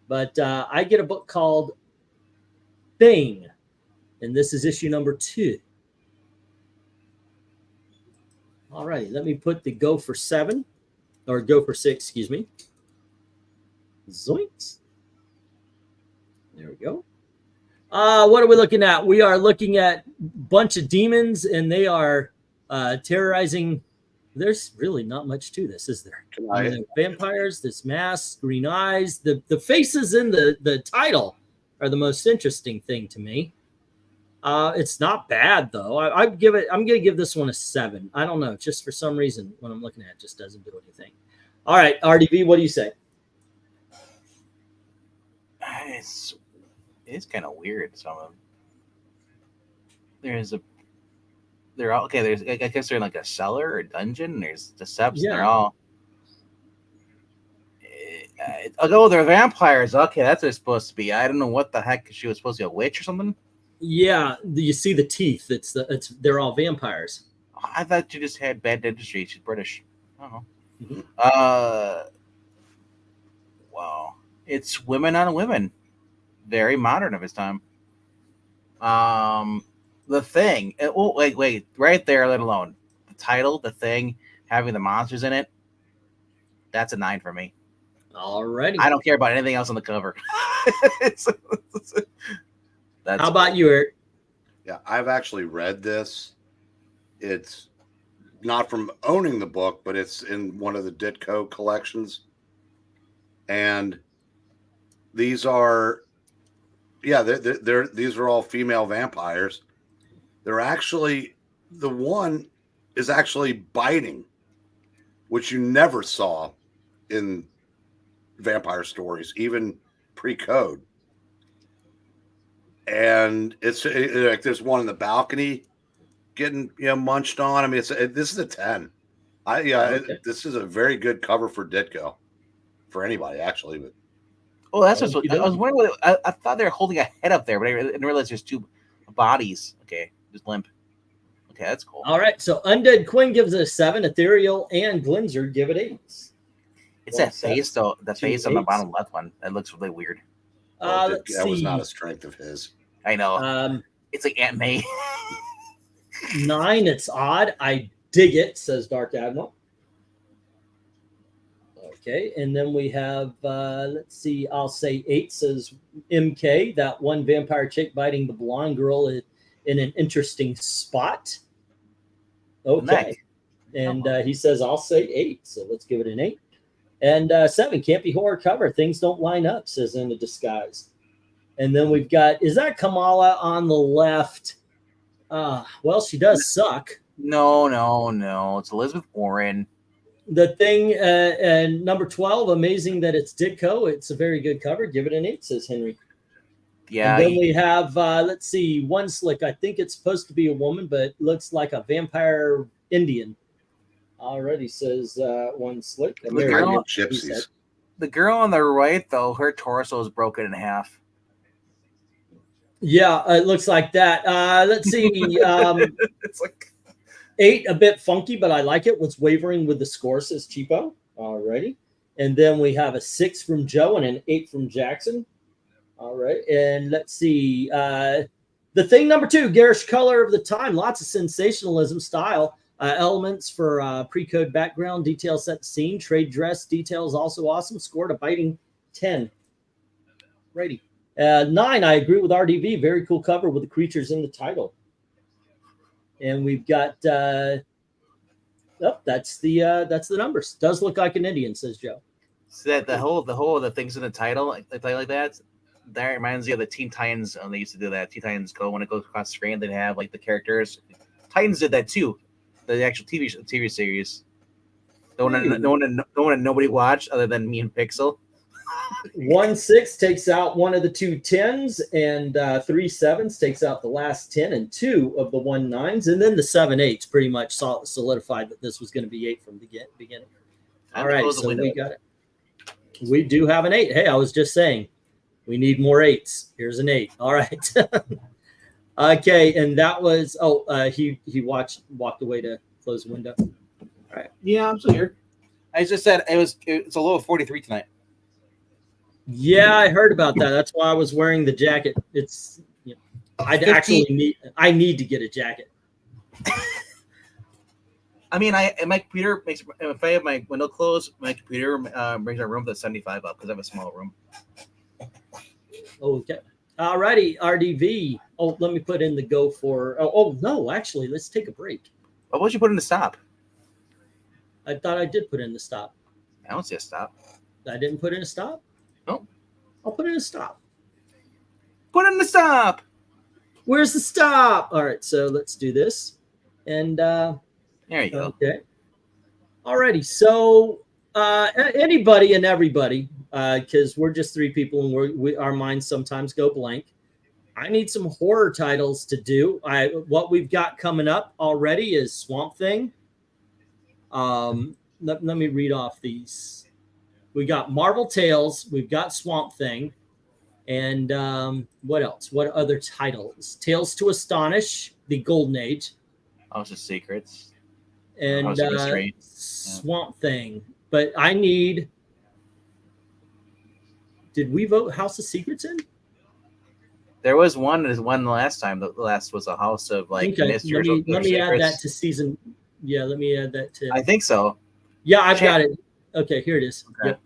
But I get a book called Thing, and this is issue number 2. All right, let me put the go for 7, or go for 6, excuse me. Zoinks. There we go. What are we looking at? We are looking at a bunch of demons, and they are terrorizing. There's really not much to this, is there? Vampires, this mask, green eyes, the faces in the title are the most interesting thing to me. It's not bad though. I'm gonna give this one a 7. I don't know, just for some reason when I'm looking at it, just doesn't do anything. All right, RDV, what do you say? It's kind of weird. Some of them. They're all okay. I guess they're in like a cellar or dungeon. There's the steps. Yeah. They're all. Oh, they're vampires. Okay, that's what it's supposed to be. I don't know what the heck she was supposed to be, a witch or something. Yeah, you see the teeth. They're all vampires. I thought you just had bad dentistry. She's British. I don't know. Mm-hmm. Wow, it's women on women. Very modern of its time. The Thing. Oh, wait, right there, let alone the title, The Thing, having the monsters in it. That's a 9 for me. Alrighty. I don't care about anything else on the cover. How about you, Eric? Yeah, I've actually read this. It's not from owning the book, but it's in one of the Ditko collections. And these are, yeah, these are all female vampires. They're actually, the one is actually biting, which you never saw in vampire stories, even pre-code. And it's like there's one in the balcony getting munched on. I mean, this is a 10. This is a very good cover for Ditko, for anybody actually. But that's just what I was wondering. I thought they were holding a head up there, but I didn't realize there's two bodies. Okay, just limp. Okay, that's cool. All right, so Undead Quinn gives it a 7. Ethereal and Glinzer give it 8s. It's that face though. The face on the bottom left one that looks really weird. That was not a strength of his. I know. It's like Aunt May. 9. It's odd. I dig it, says Dark Admiral. Okay, and then we have, let's see, I'll say 8, says MK. That one vampire chick biting the blonde girl in an interesting spot. Okay. And he says, I'll say 8. So let's give it an 8. And 7, can't be horror cover. Things don't line up, says In the Disguise. And then we've got, is that Kamala on the left? Well, she does suck. No. It's Elizabeth Warren. The Thing, and number 12, amazing that it's Ditko. It's a very good cover. Give it an 8, says Henry. Yeah. And then we have, let's see, One Slick. I think it's supposed to be a woman, but looks like a vampire Indian. Already says One Slick. Gypsies. The girl on the right, though, her torso is broken in half. Yeah, it looks like that. Let's see. It's like 8, a bit funky, but I like it. What's wavering with the score, says Cheapo. Alrighty. And then we have a 6 from Joe and an 8 from Jackson. All right. And let's see. The Thing number 2, garish color of the time. Lots of sensationalism style. Elements for pre-code background. Details set the scene. Trade dress details also awesome. Scored a biting 10. Righty. 9, I agree with RDV. Very cool cover with the creatures in the title. And we've got that's the numbers. Does look like an Indian, says Joe. So that the whole of the things in the title like that reminds me of the Teen Titans. They used to do that. Teen Titans Go, when it goes across the screen, they'd have like the characters. Titans did that too. The actual TV series. The one nobody watched other than me and Pixel. 1 6 takes out one of the 2 10s, and 3 7s takes out the last 10 and 2 of the 1 9s, and then the 7 8s pretty much solidified that this was going to be 8 from the beginning. All right, so we got it. We do have an 8. Hey, I was just saying we need more 8s. Here's an 8. All right. Okay, and that was he walked away to close the window. All right. Yeah, I'm still here. I just said it's a low of 43 tonight. Yeah, I heard about that. That's why I was wearing the jacket. It's I need to get a jacket. I mean, my computer makes, if I have my window closed, my computer brings our room to 75 up because I have a small room. Okay. All righty, RDV. Oh, let me put in the go for. Oh no, actually, let's take a break. What would you put in the stop? I thought I did put in the stop. I don't see a stop. I didn't put in a stop. No. I'll put in a stop. Put in the stop. Where's the stop? All right, so let's do this. And there you go. Okay. Alrighty. So anybody and everybody, because we're just 3 people and our minds sometimes go blank. I need some horror titles to do. What we've got coming up already is Swamp Thing. Let me read off these. We got Marvel Tales. We've got Swamp Thing. And what else? What other titles? Tales to Astonish, the Golden Age. House of Secrets. And Swamp Thing. But I need... Did we vote House of Secrets in? There was one last time. The last was a House of Mysteries. Let me add that to season. Yeah, let me add that to. I think so. Yeah, I've got it. Okay, here it is. Okay. Yep.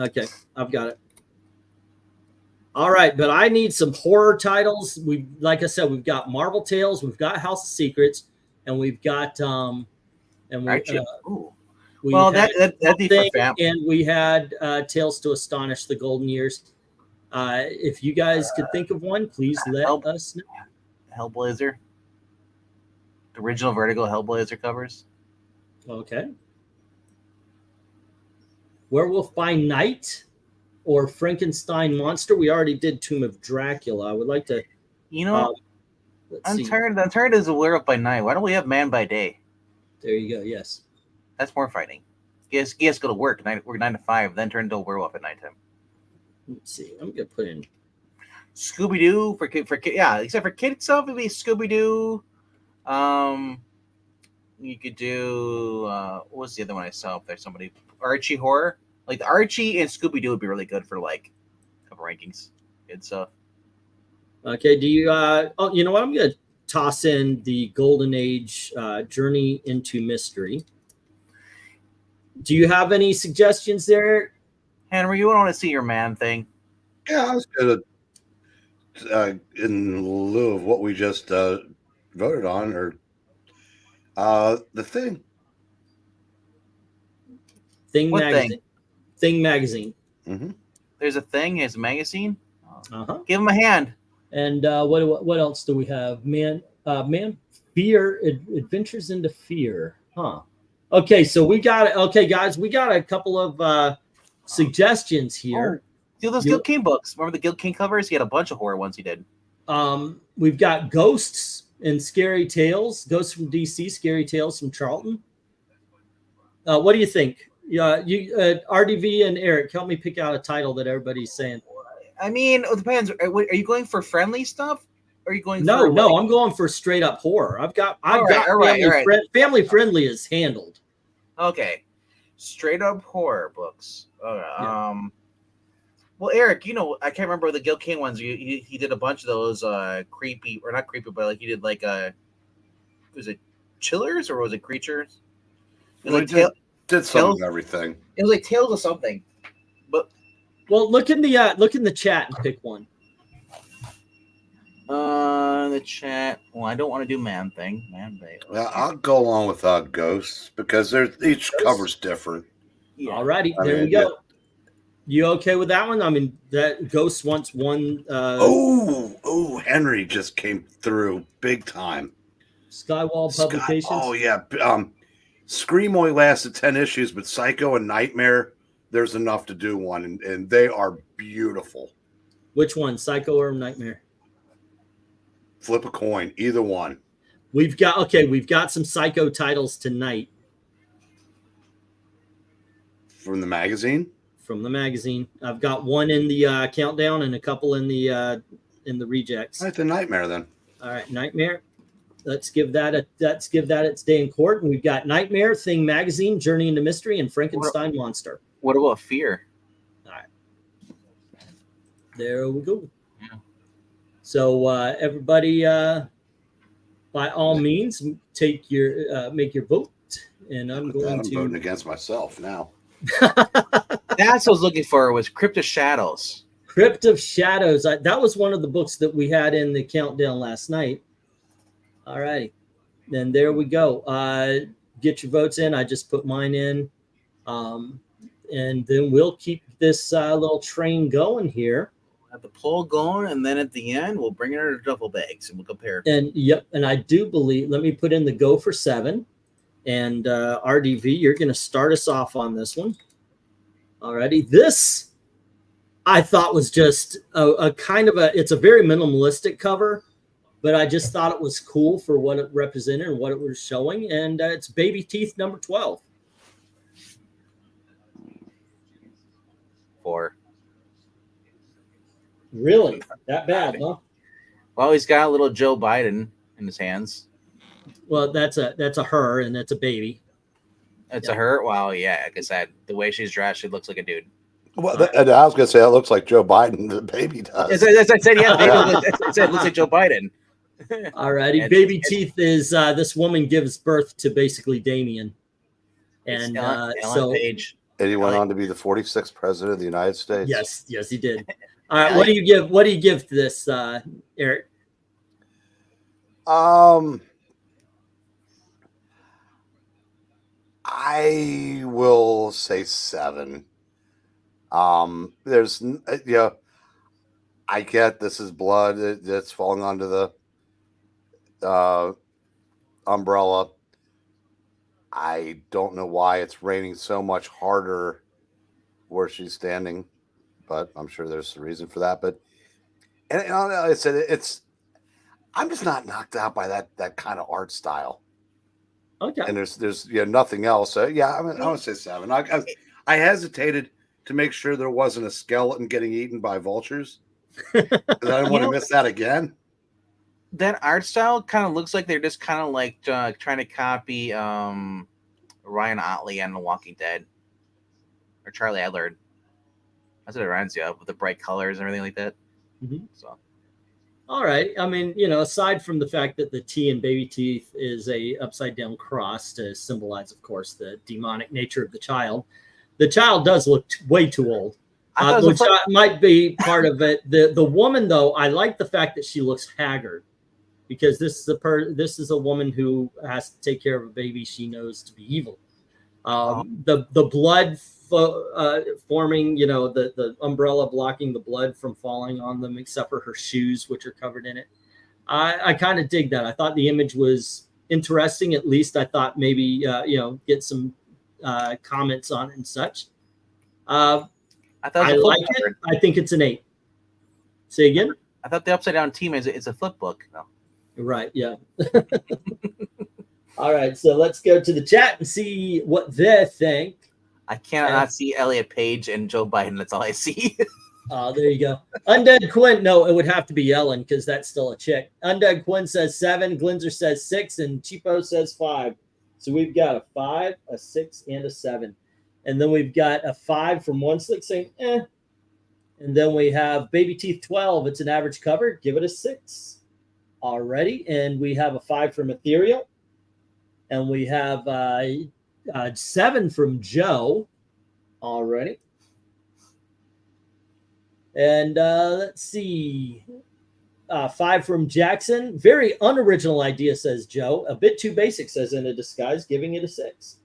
Okay, I've got it. All right, but I need some horror titles. Like I said, we've got Marvel Tales, we've got House of Secrets, and we've got that'd be for family. And we had Tales to Astonish the Golden Years. If you guys could think of one, please let us know. Hellblazer. The original Vertigo Hellblazer covers. Okay. Werewolf by Night or Frankenstein Monster. We already did Tomb of Dracula. I would like to. You know, Unturned is a Werewolf by Night. Why don't we have Man by Day? There you go. Yes. That's more fighting. He has to go to work, work 9 to 5, then turn into a werewolf at nighttime. Let's see. I'm gonna put in Scooby Doo for kid. Yeah, except for kid itself, it'd be Scooby Doo. You could do what was the other one I saw up there? Somebody Archie horror, like the Archie and Scooby Doo would be really good for like a couple rankings. Good stuff. Okay. Do you? Oh, you know what? I'm gonna toss in the Golden Age Journey into Mystery. Do you have any suggestions there, Henry? You want to see your Man thing? Yeah, I was gonna, in lieu of what we just voted on, or the Thing. Thing What magazine. Thing? Thing magazine. Mm-hmm. There's a Thing. It's a magazine. Uh-huh. Give him a hand. And what else do we have? Fear, Adventures into Fear. Huh. Okay, so we got okay, guys. We got a couple of suggestions here. Do those Gil King books. Remember the Gil King covers? He had a bunch of horror ones he did. We've got Ghosts and Scary Tales. Ghosts from DC, Scary Tales from Charlton. What do you think? RDV and Eric, help me pick out a title that everybody's saying. I mean, it depends. Are you going for friendly stuff? Or are you going No, for no, I'm going for straight up horror. I've got family friendly is handled. Okay. Straight up horror books. Yeah. Well, Eric, you know, I can't remember the Gil King ones. He did a bunch of those creepy, or not creepy, but like he did like was it Chillers or was it Creatures? It was Well, did some of everything. It was like Tales of something. But well, look in the chat and pick one. The chat. Well, I don't want to do Man Thing. Well, I'll go along with Ghosts because each cover's different. Yeah. Alrighty, there we go. Yeah. You okay with that one? I mean, that Ghosts once won. Henry just came through big time. Skywall Publications. Oh yeah. Scream only lasted 10 issues, but Psycho and Nightmare, there's enough to do one, and they are beautiful. Which one, Psycho or Nightmare? Flip a coin, either one. We've got some Psycho titles tonight. From the magazine? From the magazine. I've got one in the countdown and a couple in the rejects. All right, the Nightmare then. All right, Nightmare. Let's give that its day in court. And we've got Nightmare, Thing Magazine, Journey into Mystery, and Frankenstein Monster. What about Fear? All right. There we go. Yeah. So everybody, by all means, take your make your vote, and I'm voting against myself now. That's what I was looking for. Was Crypt of Shadows. Crypt of Shadows. That was one of the books that we had in the countdown last night. All righty, then there we go. Get your votes in. I just put mine in, and then we'll keep this little train going here. Have the poll going, and then at the end we'll bring in our duffel bags and we'll compare. And yep, and I do believe. Let me put in the go for 7, and RDV, you're going to start us off on this one. Alrighty, this I thought was just a kind of it's a very minimalistic cover, but I just thought it was cool for what it represented and what it was showing, and it's Baby Teeth number 12. 4. Really? That bad, huh? Well, he's got a little Joe Biden in his hands. Well, that's a her, and that's a baby. It's a her? Well, yeah, like I said, the way she's dressed, she looks like a dude. Well, I was going to say, that looks like Joe Biden. The baby does. As I said, yeah, it looks like Joe Biden. All righty. Baby Teeth is this woman gives birth to basically Damien. And so Page. And he went on to be the 46th president of the United States. Yes, he did. All right, what do you give to this, Eric? I will say 7. There's I get this is blood that's falling onto the umbrella. I don't know why it's raining so much harder where she's standing, but I'm sure there's a reason for that. But and I said I'm just not knocked out by that kind of art style. Okay. And there's nothing else. Yeah, I would say 7. I hesitated to make sure there wasn't a skeleton getting eaten by vultures. I didn't want to miss that again. That art style kind of looks like they're just kind of like trying to copy Ryan Otley on The Walking Dead or Charlie Adler. That's what it reminds you of, with the bright colors and everything like that. Mm-hmm. So, all right. I mean, aside from the fact that the T in baby teeth is a upside down cross to symbolize, of course, the demonic nature of the child does look way too old. Which might be part of it. The woman, though, I like the fact that she looks haggard, because this is a woman who has to take care of a baby she knows to be evil. The blood forming, the umbrella blocking the blood from falling on them, except for her shoes, which are covered in it. I kind of dig that. I thought the image was interesting. At least I thought maybe get some comments on it and such. I like it. I think it's an 8. Say again? I thought the upside down team is a flip book. No. Right. Yeah. All right. So let's go to the chat and see what they think. I cannot see Elliot Page and Joe Biden. That's all I see. Oh, there you go. Undead Quinn. No, it would have to be Ellen, because that's still a chick. Undead Quinn says 7. Glinzer says 6. And Cheapo says 5. So we've got a 5, a 6, and a 7. And then we've got a 5 from One Slick saying, eh. And then we have Baby Teeth 12. It's an average cover. Give it a 6. Alrighty. And we have a 5 from Ethereal. And we have 7 from Joe. Already. And let's see. 5 from Jackson. Very unoriginal idea, says Joe. A bit too basic, says In a Disguise, giving it a 6.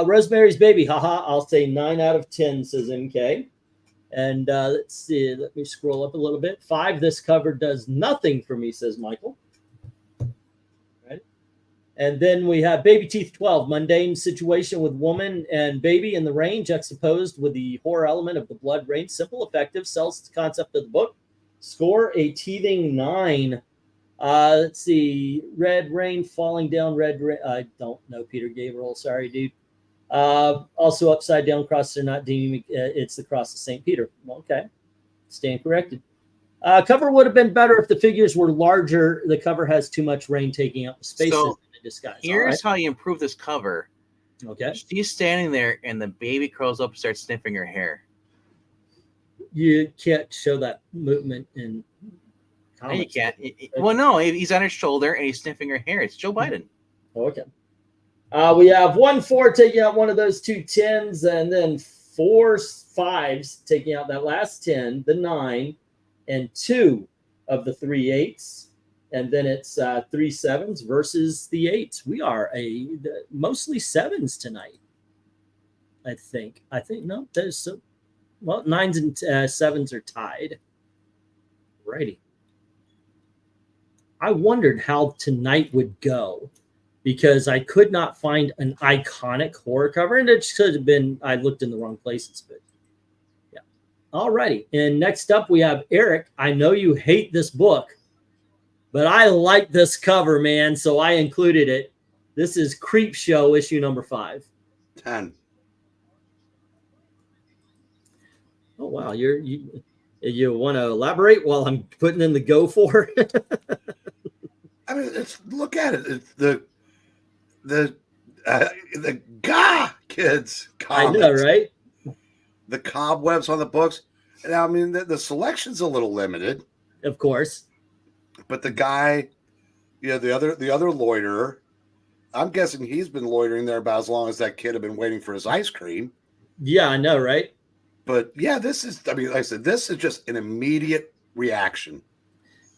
Rosemary's Baby, haha, I'll say 9 out of 10, says MK. And let's see, let me scroll up a little bit. 5, this cover does nothing for me, says Michael. Right. And then we have Baby Teeth 12, mundane situation with woman and baby in the rain, juxtaposed with the horror element of the blood rain. Simple, effective, sells the concept of the book. Score a teething 9. Let's see, red rain falling down, red rain. I don't know Peter Gabriel, sorry, dude. Also upside down cross, they're not deeming it's the cross of St. Peter. Okay, stand corrected. Cover would have been better if the figures were larger. The cover has too much rain taking up the space in the disguise. Here's how you improve this cover. Okay. She's standing there and the baby curls up and starts sniffing her hair. You can't show that movement in comics. No, you can't. Well, no, he's on her shoulder and he's sniffing her hair. It's Joe Biden. Okay. We have 1 4 taking out one of those 2 10s, and then 4 5s taking out that last 10, the 9, and 2 of the 3 8s. And then it's 3 7s versus the 8s. We are mostly 7s tonight, I think. No, there's so well, 9s and 7s are tied. Righty. I wondered how tonight would go, because I could not find an iconic horror cover, and it should have been, I looked in the wrong places, but yeah. Alrighty. And next up we have Eric. I know you hate this book, but I like this cover, man, so I included it. This is Creep Show, issue number 5. 10. Oh wow, you want to elaborate while I'm putting in the go for? I mean, look at it. It's the kids comics. I know, right? The cobwebs on the books. And I mean, the selection's a little limited, of course. But the guy, the other loiterer, I'm guessing he's been loitering there about as long as that kid had been waiting for his ice cream. Yeah, I know, right? But yeah, this is, I mean, like I said, this is just an immediate reaction.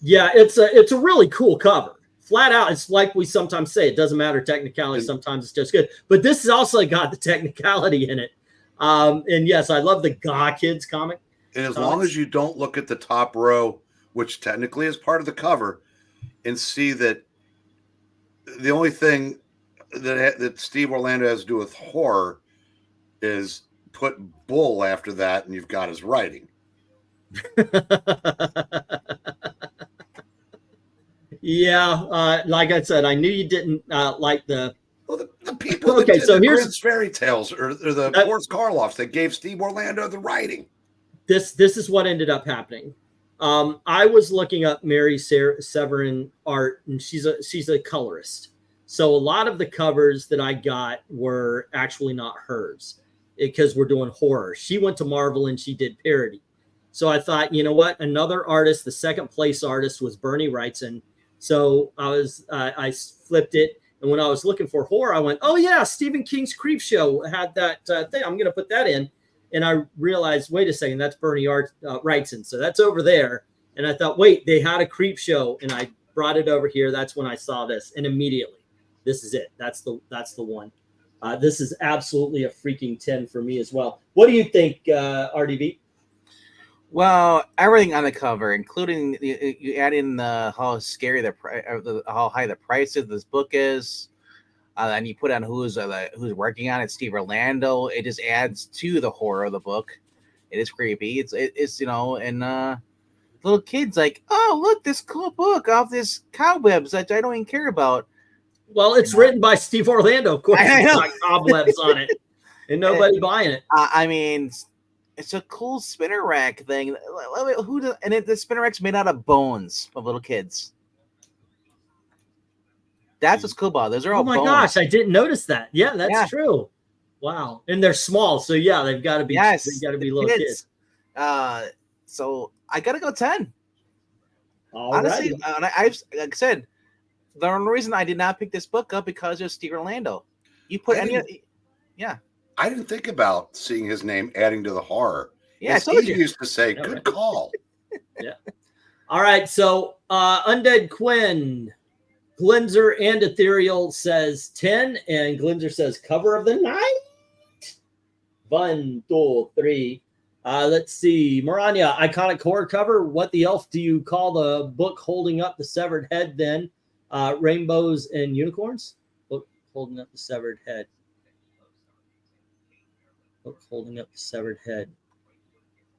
Yeah, it's a really cool cover. Flat out, it's like we sometimes say, it doesn't matter technicality, sometimes it's just good. But this has also got the technicality in it. And yes, I love the Gah Kids comic. And as long as you don't look at the top row, which technically is part of the cover, and see that the only thing that Steve Orlando has to do with horror is put Bull after that, and you've got his writing. Yeah, like I said, I knew you didn't like the. Well, the people Okay, that did so the here's Prince Fairy Tales or the Boris Karloffs that gave Steve Orlando the writing. This is what ended up happening. I was looking up Mary Severin art, and she's a colorist. So a lot of the covers that I got were actually not hers because we're doing horror. She went to Marvel and she did parody. So I thought, you know what? Another artist, the second place artist was Bernie Wrightson. So I flipped it. And when I was looking for horror, I went, oh yeah, Stephen King's Creepshow had that thing. I'm going to put that in. And I realized, wait a second, that's Bernie Wrightson. So that's over there. And I thought, wait, they had a Creepshow. And I brought it over here. That's when I saw this. And immediately, this is it. That's the one. This is absolutely a freaking 10 for me as well. What do you think, RDV? Well, everything on the cover, including you add in how scary how high the price of this book is, and you put on who's working on it, Steve Orlando. It just adds to the horror of the book. It is creepy. It's and little kids like, oh look, this cool book off this cobwebs that I don't even care about. Well, it's written by Steve Orlando, of course. It's got cobwebs on it, and nobody buying it. I mean. It's a cool spinner rack thing. The spinner rack's made out of bones of little kids. That's what's cool about it. Those are all bones. Oh my gosh, I didn't notice that. Yeah, that's true. Wow. And they're small, so yeah, they've got to be little kids. So I gotta go 10. Honestly, like I said, the only reason I did not pick this book up because of Steve Orlando. You put I didn't think about seeing his name adding to the horror. Yeah, he used to say, good call. Yeah. All right. So Undead Quinn, Glinzer and Ethereal says 10, and Glinzer says cover of the night. 1, 2, 3. Let's see. Maranya, iconic horror cover. What the elf do you call the book holding up the severed head then? Rainbows and unicorns? Book holding up the severed head. Holding up the severed head.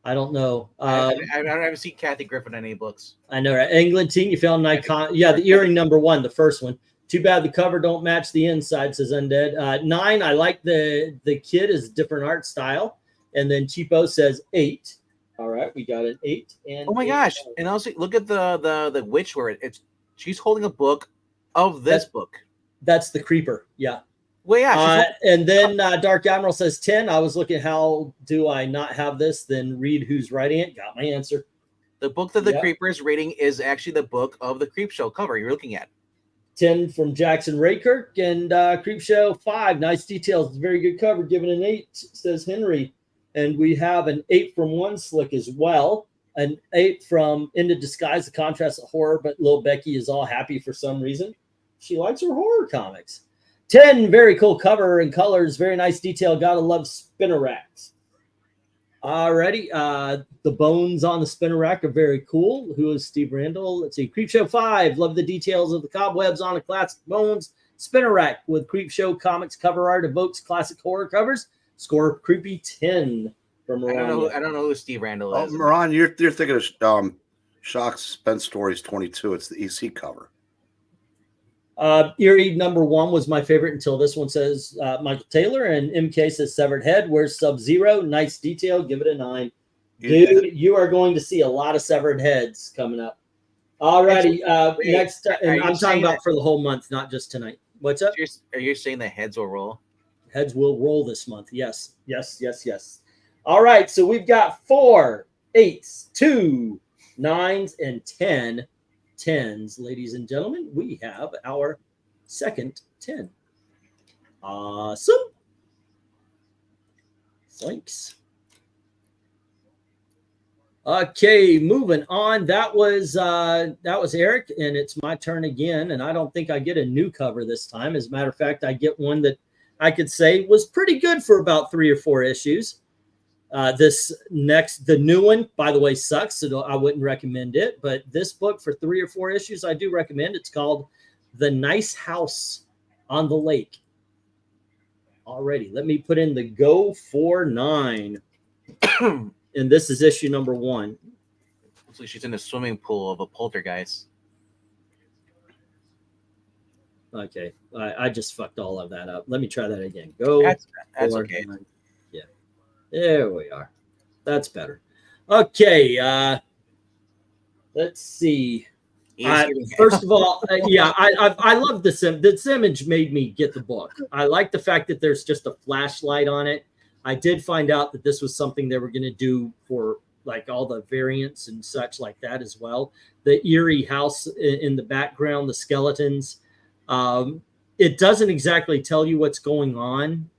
I don't know. I haven't seen Kathy Griffin in any books. I know, right? England team, you found an icon. Yeah, the earring number 1, the first one. Too bad the cover don't match the inside, says Undead. 9, I like the kid is different art style. And then Cheapo says 8. All right, we got an 8. And oh my gosh! And also look at the witch where she's holding a book of this book. That's the creeper. Yeah. Well, yeah. And then Dark Admiral says 10. I was looking, how do I not have this? Then read who's writing it. Got my answer. The book that the creeper is reading is actually the book of the Creepshow cover you're looking at. 10 from Jackson Raykirk and Creepshow 5. Nice details. Very good cover. Given an 8, says Henry. And we have an 8 from One Slick as well. An 8 from Into Disguise, the contrast of horror, but Lil Becky is all happy for some reason. She likes her horror comics. 10, very cool cover and colors. Very nice detail. Gotta love spinner racks. Alrighty. The bones on the spinner rack are very cool. Who is Steve Randall? Let's see. Creepshow 5. Love the details of the cobwebs on a classic bones spinner rack with Creepshow comics cover art evokes classic horror covers. Score creepy 10 from Moran. I don't know who Steve Randall is. Oh, Moran, you're thinking of Shock Suspense Stories 22. It's the EC cover. Eerie number 1 was my favorite until this one says Michael Taylor, and MK says Severed Head. Where's Sub-Zero? Nice detail. Give it a 9. Dude, you are going to see a lot of severed heads coming up. Alrighty. Next, and I'm talking about for the whole month, not just tonight. What's up? Are you saying that heads will roll? Heads will roll this month. Yes. All right. So we've got 4 8s, 2 9s, and 10 10s. Ladies and gentlemen, we have our second 10. Awesome. Thanks. Okay, moving on. That was Eric, and it's my turn again. And I don't think I get a new cover this time. As a matter of fact, I get one that I could say was pretty good for about 3 or 4 issues. The new one, by the way, sucks, so I wouldn't recommend it. But this book for 3 or 4 issues, I do recommend. It's called The Nice House on the Lake. Alrighty, let me put in the Go for 9. And this is issue number 1. Looks like she's in a swimming pool of a poltergeist. Okay, I just fucked all of that up. Let me try that again. Go. That's for okay. 9. Yeah, there we are. That's better. Okay, let's see. First of all, yeah, I love this. This image made me get the book. I like the fact that there's just a flashlight on it. I did find out that this was something they were going to do for like all the variants and such like that as well. The eerie house in the background, the skeletons. It doesn't exactly tell you what's going on,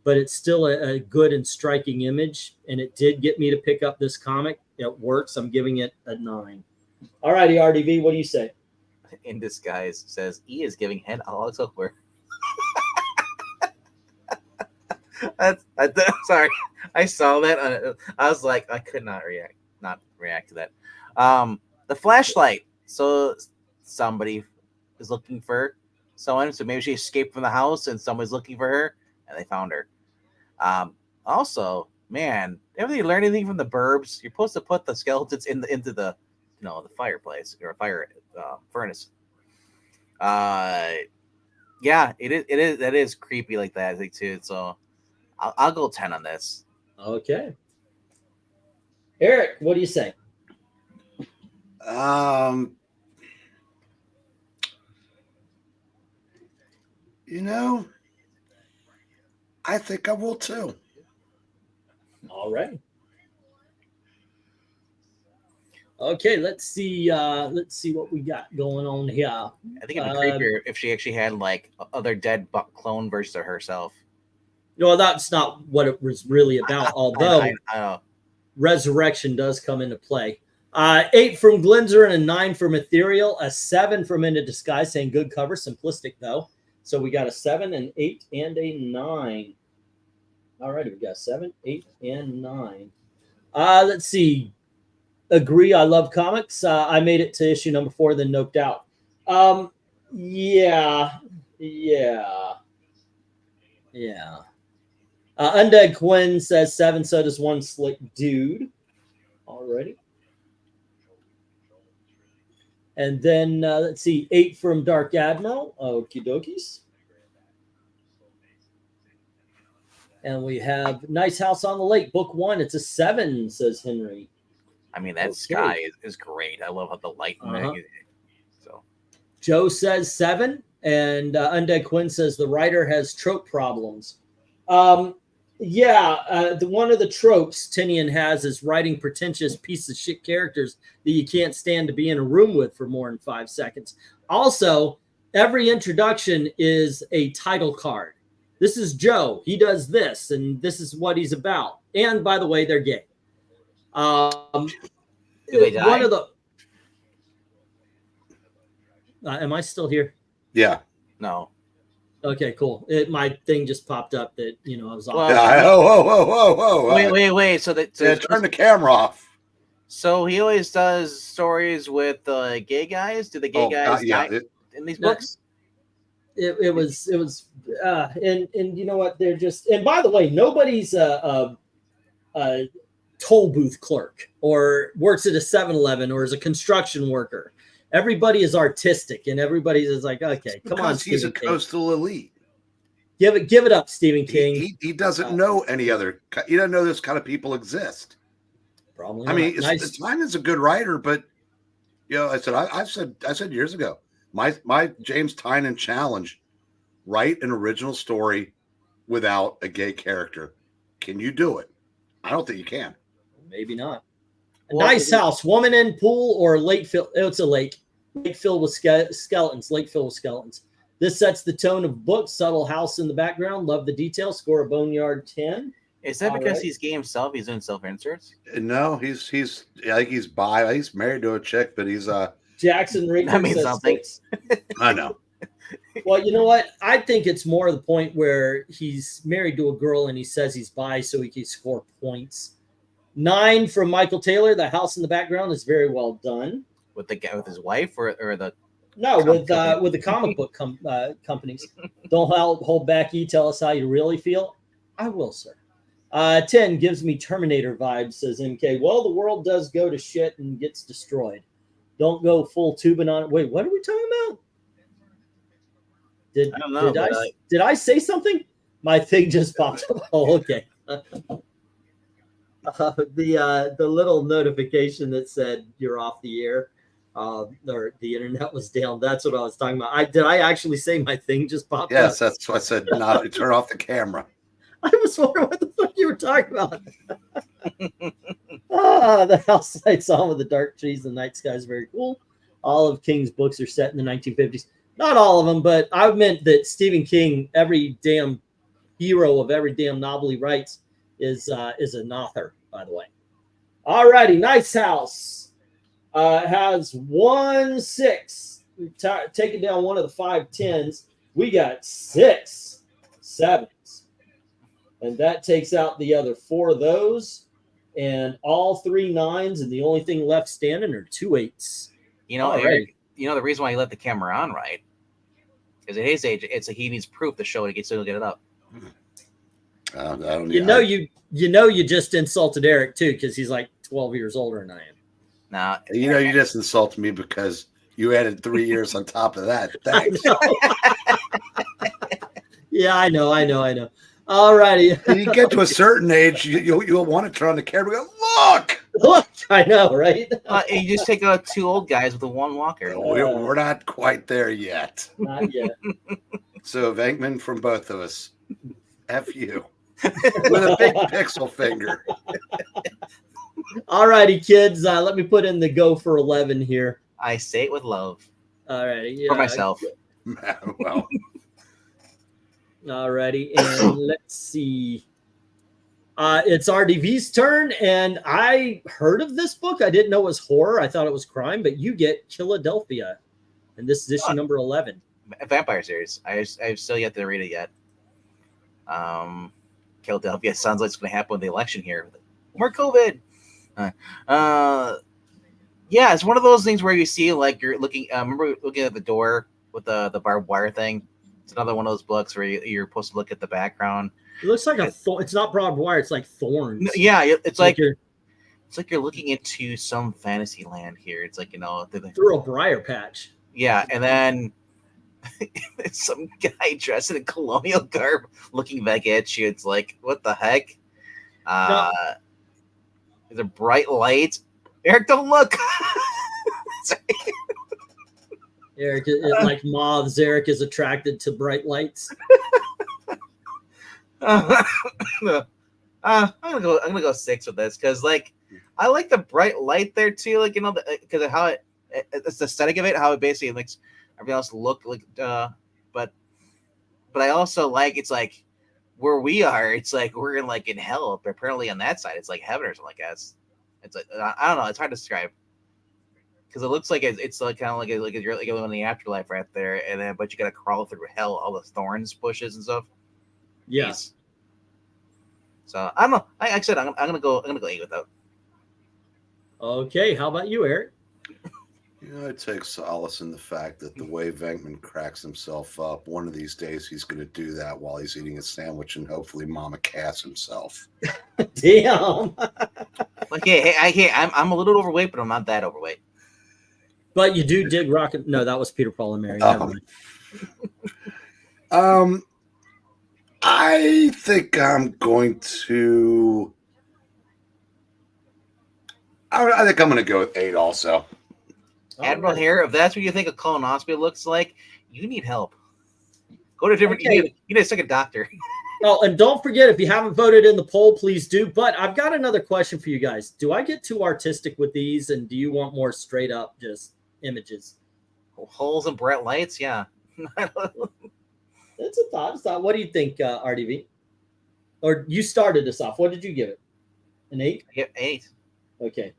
but it's still a good and striking image. And it did get me to pick up this comic. It works. I'm giving it a 9. All righty, RDV, what do you say? In Disguise says E is giving head all over. Sorry, I saw that. I was like, I could not react to that. The flashlight. So somebody is looking for someone. So maybe she escaped from the house and someone's looking for her, and they found her. Also, man, ever you learn anything from the Burbs? You're supposed to put the skeletons into the the fireplace or fire furnace. Yeah, that is creepy like that, I think too. So I'll go 10 on this. Okay. Eric, what do you say? I think I will too. All right. Okay, let's see what we got going on here. I think it'd be creepier if she actually had like other dead clone versions of herself. No, that's not what it was really about. Although I know. Resurrection does come into play. 8 from Glinzer and a 9 from Ethereal, a 7 from Into Disguise, saying good cover, simplistic though. So we got a 7, an 8, and a 9. All righty, we got 7, 8, and 9. Let's see. Agree, I love comics. I made it to issue number 4, then noped out. Yeah. Undead Quinn says 7, so does One Slick Dude. Already. And then let's see, 8 from Dark Admiral. Okie dokies. And we have Nice House on the Lake, book 1. It's a 7, says Henry. I mean, that sky is great. I love how the light. So Joe says 7, and Undead Quinn says the writer has trope problems. One of the tropes Tinian has is writing pretentious piece of shit characters that you can't stand to be in a room with for more than 5 seconds. Also, every introduction is a title card. This is Joe. He does this, and this is what he's about. And by the way, they're gay. One of the. Am I still here? Yeah. No. Okay, cool. My thing just popped up that I was on. Wait. So turn the camera off. So he always does stories with gay guys. Do the gay guys die in these books? It was and you know what? They're just, and by the way, nobody's a toll booth clerk or works at a 7-Eleven or is a construction worker. Everybody is artistic, and everybody is like, okay, come on, he's Stephen a coastal elite. Give it up, Stephen King. He doesn't know any other. He doesn't know this kind of people exist. Probably. I mean, Tynian's a good writer, but I said years ago, my James Tynion challenge: write an original story without a gay character. Can you do it? I don't think you can. Maybe not. Nice house, woman in pool or lake fill. It's a lake. Lake filled with skeletons. Lake filled with skeletons. This sets the tone of book. Subtle house in the background. Love the details. Score a boneyard 10. Is that because he's gay himself? He's doing self-inserts? No, he's I think he's bi. He's married to a chick, but he's Jackson Reed. That means something. I know. Well, you know what? I think it's more the point where he's married to a girl and he says he's bi so he can score points. 9 from Michael Taylor. The house in the background is very well done. With the guy with his wife or the No, with the comic book companies. Don't hold back. You tell us how you really feel. I will, sir. 10 gives me Terminator vibes, says MK. Well, the world does go to shit and gets destroyed. Don't go full tubing on it. Wait, what are we talking about? I don't know. Did I say something? My thing just popped up. Oh, okay. The little notification that said you're off the air, or the internet was down. That's what I was talking about. Did I actually say my thing just popped up? Yes, that's what I said. Not turn off the camera. I was wondering what the fuck you were talking about. The house lights on with the dark trees and the night sky is very cool. All of King's books are set in the 1950s. Not all of them, but I meant that Stephen King, every damn hero of every damn novel he writes, is an author, by the way. All righty, nice house. Has 1-6. We've taken down one of the 5 10s. We got 6 7s. And that takes out the other 4 of those. And all 3 9s. And the only thing left standing are 2 8s. You know, Eric, you know the reason why he let the camera on, right? Because at his age, he needs proof to show it, so he'll get it up. I don't you just insulted Eric too, because he's like 12 years older than I am. Nah, you just insulted me because you added 3 years on top of that. Thanks. Yeah, I know. All righty. When you get to a certain age, you'll want to turn on the camera and go, look. I know, right? You just take out 2 old guys with a 1 walker. We're not quite there yet. Not yet. So Venkman from both of us. F you. With a big pixel finger. All righty, kids. Let me put in the go for 11 here. I say it with love. All righty. For myself. Well. All righty. And let's see. It's RDV's turn, and I heard of this book. I didn't know it was horror. I thought it was crime, but you get Philadelphia, and this is issue number 11. Vampire series. I've still yet to read it yet. Philadelphia sounds like it's going to happen with the election here. More COVID. Yeah, it's one of those things where you see like you're looking. Remember looking at the door with the barbed wire thing? It's another one of those books where you're supposed to look at the background. It looks like it's not barbed wire. It's like thorns. Yeah, it's like you're looking into some fantasy land here. It's like, through a briar patch. Yeah, and then some guy dressed in a colonial garb looking back at you. It's like, what the heck? There's a bright light. Eric, don't look. Eric, like moths, Eric is attracted to bright lights. I'm gonna go 6 with this because I like the bright light there too, because of how it's the aesthetic of it, how it basically makes everything else look like. But I also like it's like where we are, it's like we're in hell, but apparently on that side it's like heaven or something like that. It's like I don't know, it's hard to describe because it looks like it's like kind of like you're living in the afterlife right there, and then but you gotta crawl through hell, all the thorns, bushes, and stuff. Yes. So I don't know. Like I said, I'm gonna go 8 with that. Okay, how about you, Eric? I take solace in the fact that the way Venkman cracks himself up, one of these days he's going to do that while he's eating a sandwich and hopefully Mama Cass himself. Damn. I'm a little overweight, but I'm not that overweight. But you do dig rocket. No, that was Peter, Paul, and Mary. I think I'm going to. I think I'm going to go with 8 also. Admiral Hare, if that's what you think a colonoscopy looks like, you need help. Go to a different. Okay. You need a second doctor. Oh, and don't forget, if you haven't voted in the poll, please do. But I've got another question for you guys. Do I get too artistic with these, and do you want more straight up just images? Holes and bright lights, yeah. It's a thought. What do you think, RDV? Or you started us off. What did you give it? An 8? Yep, 8. Okay.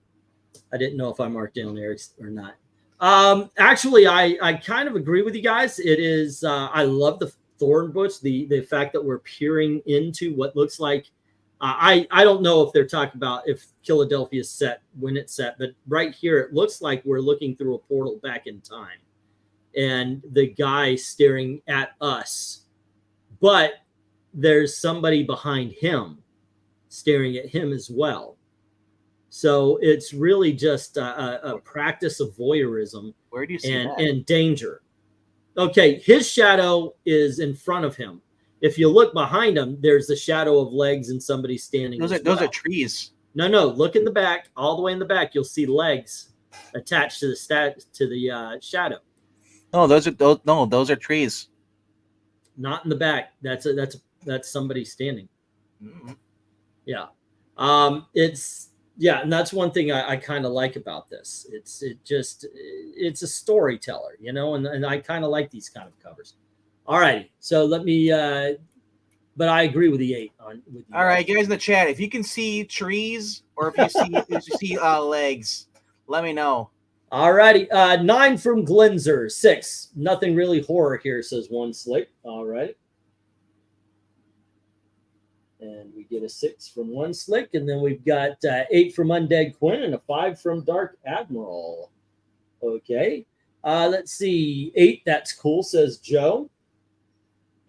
I didn't know if I marked down Eric's or not. Actually, I kind of agree with you guys. It is, I love the thorn bush, the fact that we're peering into what looks like, I don't know if they're talking about if Philadelphia is set, when it's set, but right here, it looks like we're looking through a portal back in time. and the guy staring at us, but there's somebody behind him staring at him as well. So it's really just a practice of voyeurism. Where do you see that? And danger. Okay, his shadow is in front of him. If you look behind him, there's the shadow of legs and somebody standing. Those are trees. No, look in the back, all the way in the back. You'll see legs attached to the shadow. No, those are trees. Not in the back. That's somebody standing. Mm-hmm. Yeah. And that's one thing I kind of like about this. It's a storyteller, and I kind of like these kind of covers. All right, so let me. But I agree with the 8 on. With all right, guys in the chat, if you can see trees or if you see legs, let me know. All righty, 9 from Glenzer, 6. Nothing really horror here, says one slick. All right. And we get a 6 from one slick, and then we've got 8 from Undead Quinn and a 5 from Dark Admiral. Okay, let's see, 8. That's cool, says Joe.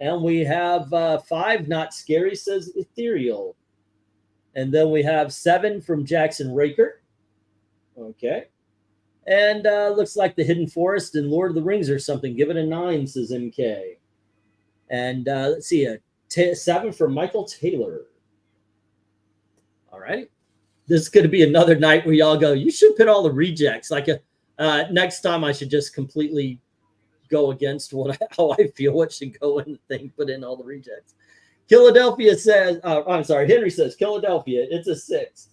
And we have 5. Not scary, says Ethereal. And then we have 7 from Jackson Raker. Okay, and looks like the Hidden Forest and Lord of the Rings or something. Give it a 9, says MK. And let's see, 7 from Michael Taylor. All right. This is going to be another night where y'all go, you should put all the rejects. Like next time I should just completely go against how I feel what should go in the thing, put in all the rejects. Philadelphia says, I'm sorry, Henry says, Philadelphia, it's a 6.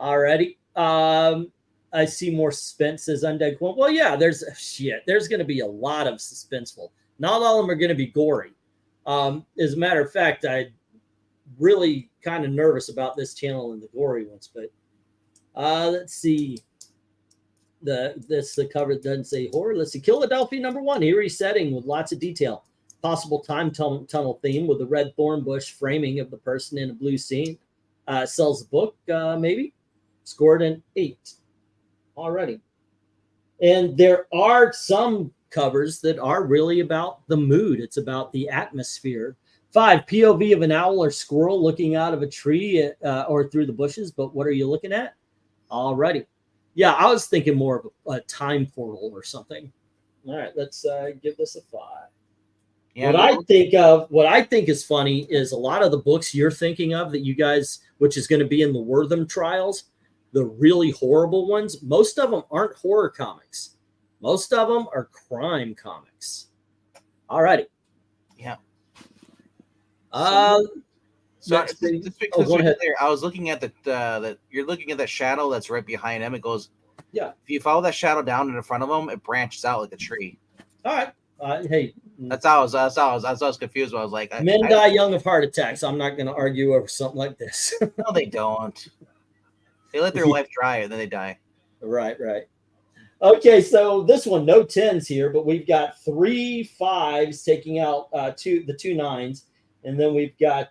All righty. I see more suspense, says Undead Quinn. Well, yeah, there's going to be a lot of suspenseful. Not all of them are going to be gory. As a matter of fact, I'm really kind of nervous about this channel and the gory ones, but let's see. The cover doesn't say horror. Let's see. Philadelphia #1, eerie setting with lots of detail. Possible time tunnel theme with a red thorn bush framing of the person in a blue scene. Sells the book, maybe. Scored an 8 already. And there are some covers that are really about the mood. It's about the atmosphere. 5, POV of an owl or squirrel looking out of a tree or through the bushes. But what are you looking at? Alrighty. Yeah, I was thinking more of a time portal or something. All right, let's give this a 5. Yeah, what I think is funny is a lot of the books you're thinking of that you guys, which is going to be in the Wortham trials, the really horrible ones, most of them aren't horror comics. Most of them are crime comics. All righty. Yeah. Go ahead. I was looking at you're looking at the shadow that's right behind him. It goes, yeah. If you follow that shadow down in front of him, it branches out like a tree. All right. Hey, that's how I was confused. I was like, men die young of heart attacks. I'm not going to argue over something like this. No, they don't. They let their life dry and then they die. Right. Okay, so this one, no 10s here, but we've got 3 5s taking out the 2 9s, and then we've got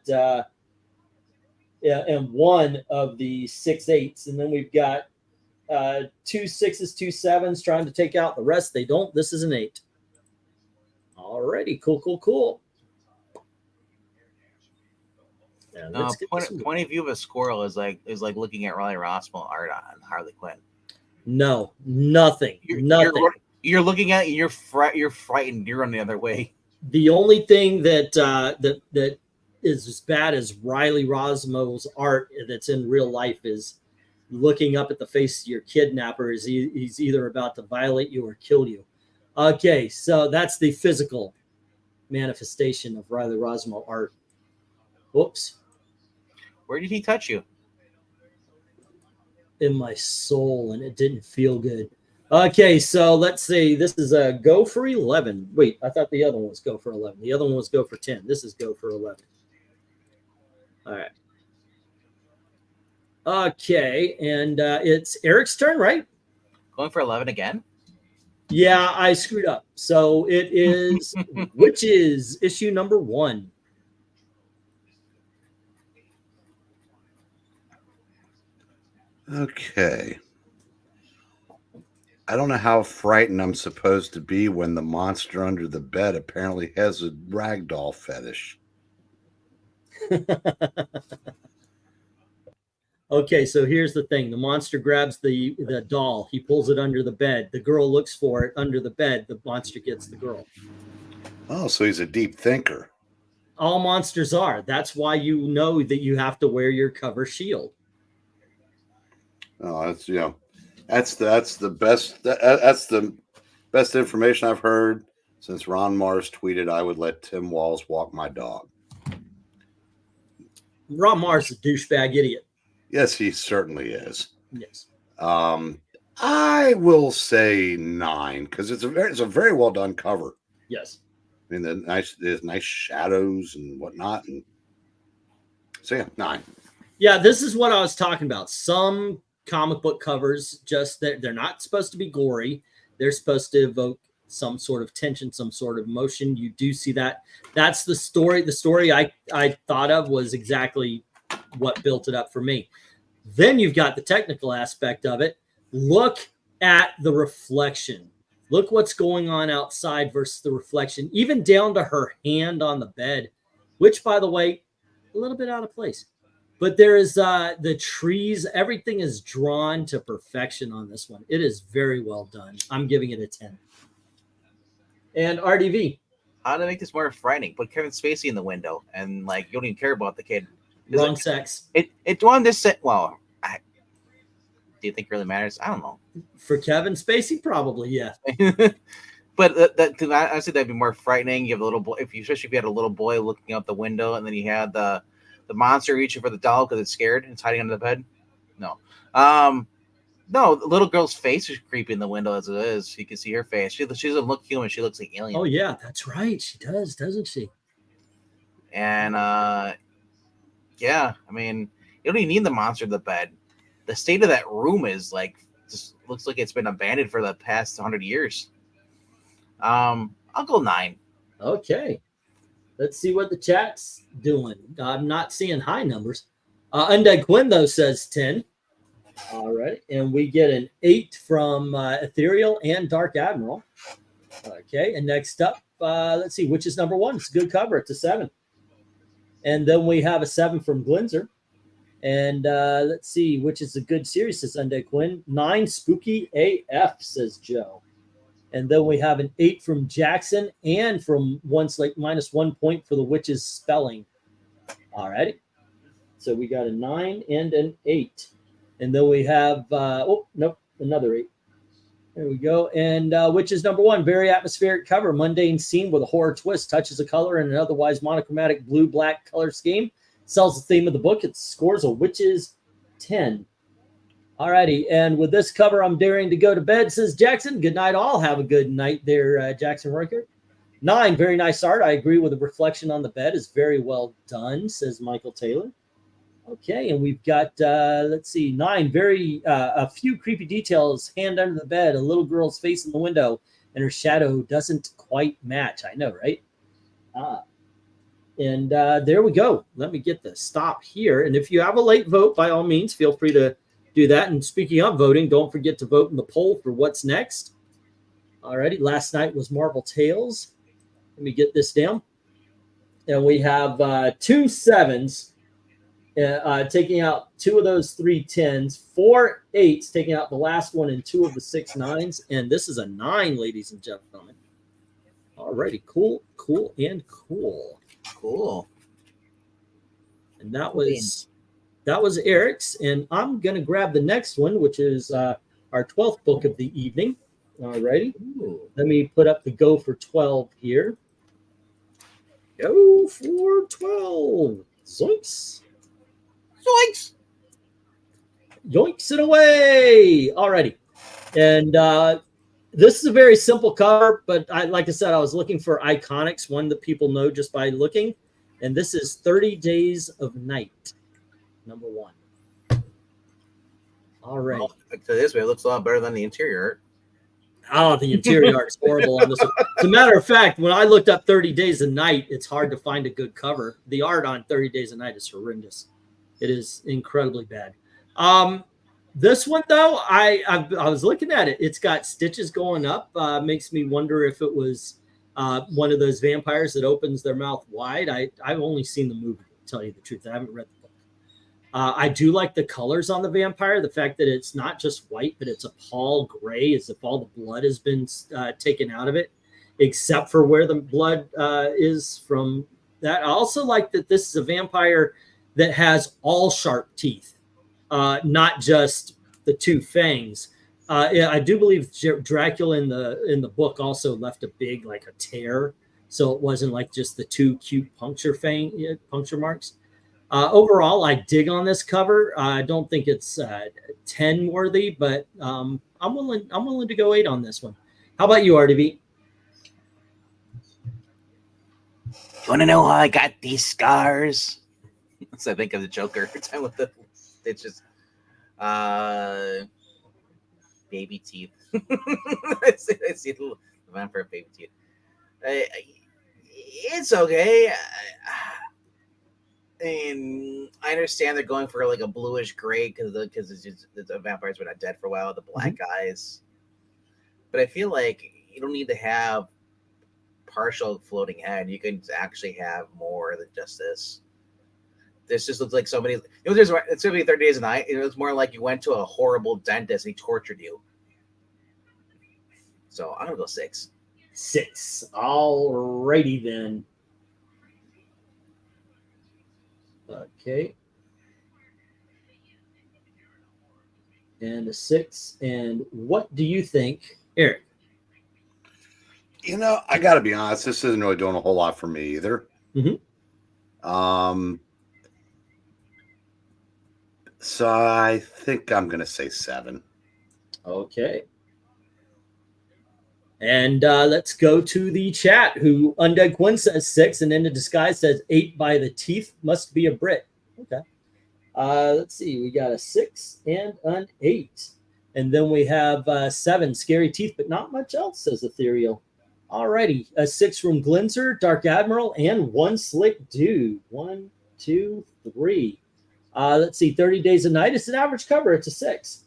and 1 of the 6 8s, and then we've got 2 6s, 2 7s trying to take out the rest. They don't. This is an 8. Alrighty, cool. Point of view of a squirrel is like looking at Riley Rossmo art on Harley Quinn. No, nothing. You're looking at it, you're frightened. You're running the other way. The only thing that that is as bad as Riley Rossmo's art that's in real life is looking up at the face of your kidnapper. He's either about to violate you or kill you. Okay, so that's the physical manifestation of Riley Rossmo art. Whoops. Where did he touch you? In my soul, and it didn't feel good. Okay, so let's see. This is a go for 11. Wait, I thought the other one was go for 11. The other one was go for 10. This is go for 11. All right. Okay, and it's Eric's turn, right? Going for 11 again? Yeah, I screwed up. So it is Witches, issue number 1. Okay. I don't know how frightened I'm supposed to be when the monster under the bed apparently has a ragdoll fetish. Okay, so here's the thing. The monster grabs the doll. He pulls it under the bed. The girl looks for it under the bed. The monster gets the girl. Oh, so he's a deep thinker. All monsters are. That's why you know that you have to wear your cover shield. Oh, that's, you know, that's the best information I've heard since Ron Mars tweeted, "I would let Tim Walz walk my dog." Ron Mars is a douchebag idiot. Yes, he certainly is. Yes. I will say 9 because it's a very well done cover. Yes. I mean, there's nice shadows and whatnot, and so yeah, 9. Yeah, this is what I was talking about. Some comic book covers just they're not supposed to be gory. They're supposed to evoke some sort of tension, some sort of emotion. You do see that. That's the story. The story I thought of was exactly what built it up for me. Then you've got the technical aspect of it. Look at the reflection. Look what's going on outside versus the reflection, even down to her hand on the bed, which, by the way, a little bit out of place. But there is the trees. Everything is drawn to perfection on this one. It is very well done. I'm giving it a 10. And RDV. How to make this more frightening? Put Kevin Spacey in the window, and like you don't even care about the kid. Wrong sex. It one this set. Well, do you think it really matters? I don't know. For Kevin Spacey, probably, yeah. But I say that'd be more frightening. You have a little boy, especially if you had a little boy looking out the window, and then you had the monster reaching for the doll because it's scared and it's hiding under the bed. No, no. The little girl's face is creepy in the window as it is. You can see her face. She doesn't look human. She looks like alien. Oh yeah, that's right. She does, doesn't she? And yeah, I mean, you don't even need the monster in the bed. The state of that room is like just looks like it's been abandoned for the past 100 years. I'll go 9. Okay. Let's see what the chat's doing. I'm not seeing high numbers. Undead Quinn, though, says 10. All right. And we get an 8 from Ethereal and Dark Admiral. Okay. And next up, let's see, which is number 1. It's a good cover. It's a 7. And then we have a 7 from Glinzer. And let's see, which is a good series, says Undead Quinn. 9, Spooky AF, says Joe. And then we have an 8 from Jackson and from -1 point for the Witch's Spelling. All righty. So we got a 9 and an 8. And then we have, another 8. There we go. And which is number 1, very atmospheric cover, mundane scene with a horror twist, touches of color and an otherwise monochromatic blue-black color scheme. Sells the theme of the book. It scores a Witch's 10. All righty. And with this cover, I'm daring to go to bed, says Jackson. Good night, all. Have a good night there, Jackson Riker. 9, very nice art. I agree with the reflection on the bed is very well done, says Michael Taylor. Okay, and we've got, let's see, 9, very, a few creepy details, hand under the bed, a little girl's face in the window, and her shadow doesn't quite match. I know, right? And there we go. Let me get the stop here. And if you have a late vote, by all means, feel free to do that. And speaking of voting, don't forget to vote in the poll for what's next. Alrighty, last night was Marvel Tales. Let me get this down. And we have 2 7s, taking out 2 of those 3 10s, 4 8s, taking out the last one, and 2 of the 6 9s. And this is a 9, ladies and gentlemen. Alrighty, cool, cool, and cool. Cool. And that was Eric's, and I'm gonna grab the next one, which is our 12th book of the evening. All righty. Let me put up the go for 12 here. Go for 12. Zoinks. Zoinks. Yoinks it away. All righty. And this is a very simple cover, but like I said, I was looking for iconics, one that people know just by looking. And this is 30 Days of Night, number 1. All right. Well, this way, it looks a lot better than the interior art. Oh, the interior art is horrible on this one. As a matter of fact, when I looked up 30 Days of Night, it's hard to find a good cover. The art on 30 Days of Night is horrendous. It is incredibly bad. This one though, I was looking at it. It's got stitches going up. Makes me wonder if it was one of those vampires that opens their mouth wide. I've only seen the movie, to tell you the truth. I haven't read the book. I do like the colors on the vampire. The fact that it's not just white, but it's a pall gray, as if all the blood has been taken out of it, except for where the blood is from that. I also like that this is a vampire that has all sharp teeth, not just the two fangs. Yeah, I do believe Dracula in the book also left a big, like a tear, so it wasn't like just the two cute puncture marks. Overall, I dig on this cover. I don't think it's 10 worthy, but I'm willing to go 8 on this one. How about you, RDV? You want to know how I got these scars? So I think of the Joker every time with the stitches. Baby teeth. I see the vampire baby teeth. It's okay. And I understand they're going for like a bluish gray because the vampires were not dead for a while. The black eyes, but I feel like you don't need to have partial floating head. You can actually have more than just this. This just looks like somebody. It's gonna be 30 Days a Night. It was more like you went to a horrible dentist and he tortured you. So I'm gonna go 6. 6. Alrighty then. Okay. And a 6. And what do you think, Eric? You know, I got to be honest. This isn't really doing a whole lot for me either. So I think I'm going to say 7. Okay. And let's go to the chat, who Undead Quinn says 6, and Into Disguise says 8 by the teeth. Must be a Brit. Okay. Let's see. We got a 6 and an 8. And then we have 7, Scary Teeth, but not much else, says Ethereal. Alrighty. A 6 from Glinzer, Dark Admiral, and 1 Slick Dude. 1, 2, 3. Let's see. 30 Days a Night. It's an average cover. It's a 6.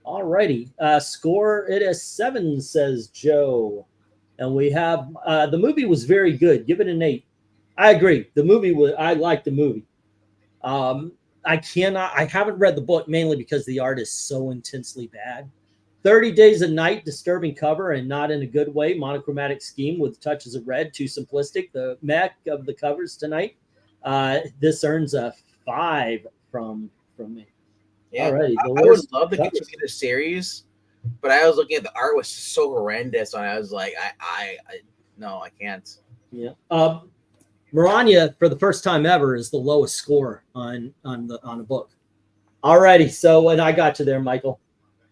Alrighty. Score it as 7, says Joe. And we have the movie was very good. Give it an 8. I agree. The movie was. I like the movie. I haven't read the book mainly because the art is so intensely bad. 30 Days a Night, disturbing cover and not in a good way. Monochromatic scheme with touches of red, too simplistic. The mech of the covers tonight. This earns a 5 from me. Yeah, alrighty, I would love to continue the series, but I was looking at the art was so horrendous, and I was like, no, I can't. Yeah. Maranya, for the first time ever, is the lowest score on a book. Alrighty, so when I got to there, Michael.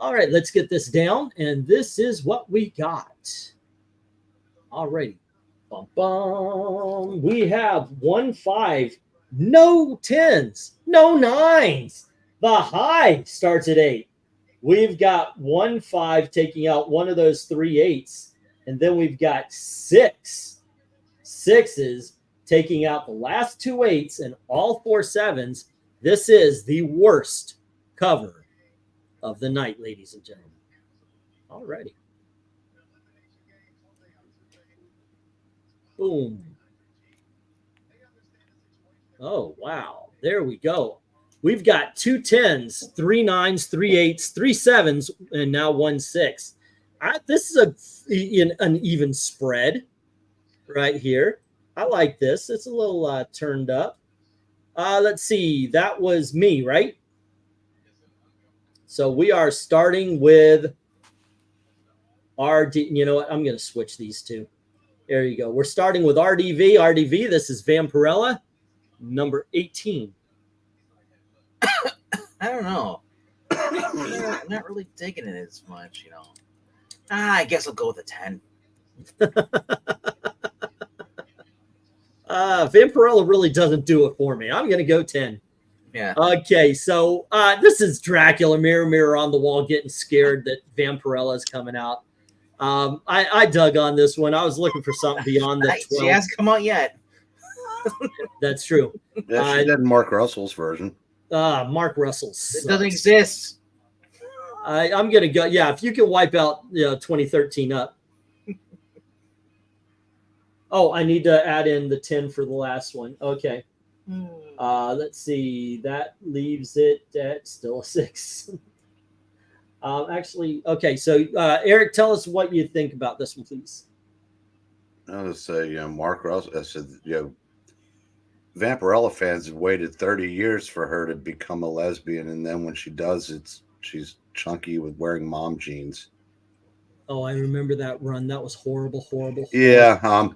All right, let's get this down, and this is what we got. Alrighty. Bum, bum. We have 1 5, no 10s, no 9s. The high starts at 8. We've got 1 5 taking out one of those 3 8s, and then we've got 6 6s taking out the last 2 8s and all 4 7s. This is the worst cover of the night, ladies and gentlemen. Alrighty. Boom. Oh, wow. There we go. We've got 2 10s, 3 9s, 3 8s, 3 7s, and now 1 6. This is an even spread right here. I like this. It's a little turned up. Let's see. That was me, right? So we are starting with RD. You know what? I'm going to switch these two. There you go. We're starting with RDV. RDV, this is Vampirella, number 18. I don't know. I'm not really digging it as much, you know. I guess I'll go with a 10. Vampirella really doesn't do it for me. I'm going to go 10. Yeah. Okay, so this is Dracula, mirror, mirror on the wall, getting scared that Vampirella is coming out. I dug on this one. I was looking for something beyond the 12. She hasn't come out yet. That's true. Yeah, she did Mark Russell's version. Mark Russell's. It doesn't exist. I'm gonna go. Yeah, if you can wipe out 2013 up. Oh, I need to add in the 10 for the last one. Okay. Let's see. That leaves it at still a 6. Actually, okay. So, Eric, tell us what you think about this one, please. I was say, Mark Russell. I said, Vampirella fans have waited 30 years for her to become a lesbian, and then when she does, she's chunky with wearing mom jeans. Oh, I remember that run. That was horrible. Yeah.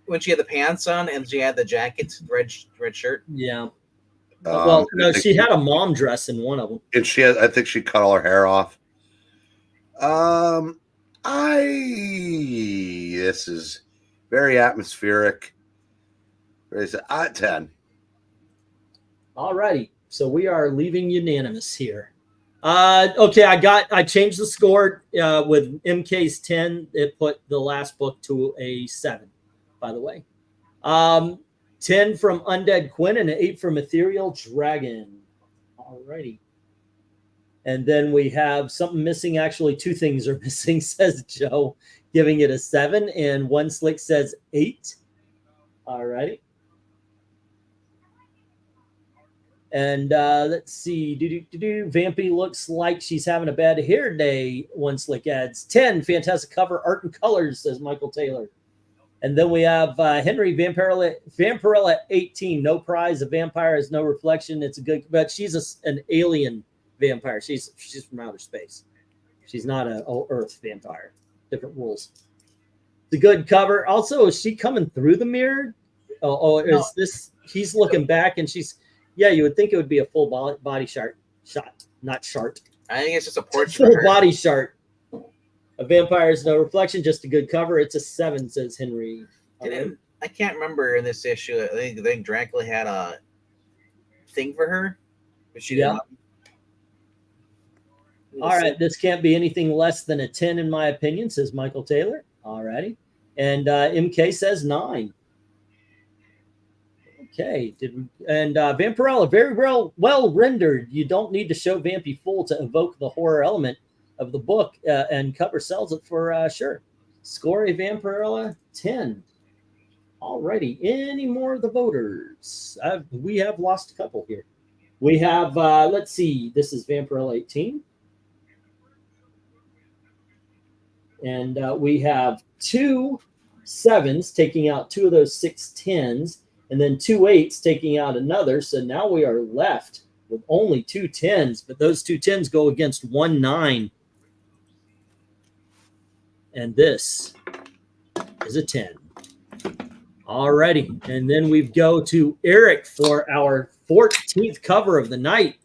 When she had the pants on and she had the jacket, red shirt. Yeah. Well, no, she had a mom dress in one of them, and I think she cut all her hair off. This is very atmospheric. 10. All righty. So we are leaving unanimous here. Okay, I changed the score with MK's 10. It put the last book to a 7, by the way. 10 from Undead Quinn and an 8 from Ethereal Dragon. All righty. And then we have something missing. Actually, 2 things are missing, says Joe, giving it a 7. And One Slick says 8. All righty. And let's see. Vampy looks like she's having a bad hair day. One Slick adds 10. Fantastic cover, art and colors, says Michael Taylor. And then we have Henry Vampirella 18. No prize. A vampire has no reflection. It's a good, but she's an alien vampire. She's from outer space. She's not an Earth vampire. Different rules. It's a good cover. Also, is she coming through the mirror? Is this? He's looking back, and she's. Yeah, you would think it would be a full body shot, not shart. I think it's just a portrait. Full body shart. A vampire is no reflection, just a good cover. It's a 7, says Henry. I can't remember in this issue. I think Dracula had a thing for her, but she didn't. All right, this can't be anything less than a 10 in my opinion, says Michael Taylor. All righty. And MK says 9. Okay, Vampirella, very well rendered. You don't need to show Vampy full to evoke the horror element of the book, and cover sells it for sure. Score a Vampirella 10. Alrighty, any more of the voters? We have lost a couple here. We have, let's see, this is Vampirella 18. And we have 2 7s taking out 2 of those 6 10s. And then 2 8s taking out another. So now we are left with only 2 10s, but those 2 10s go against 1 9. And this is a 10. All righty. And then we go to Eric for our 14th cover of the night.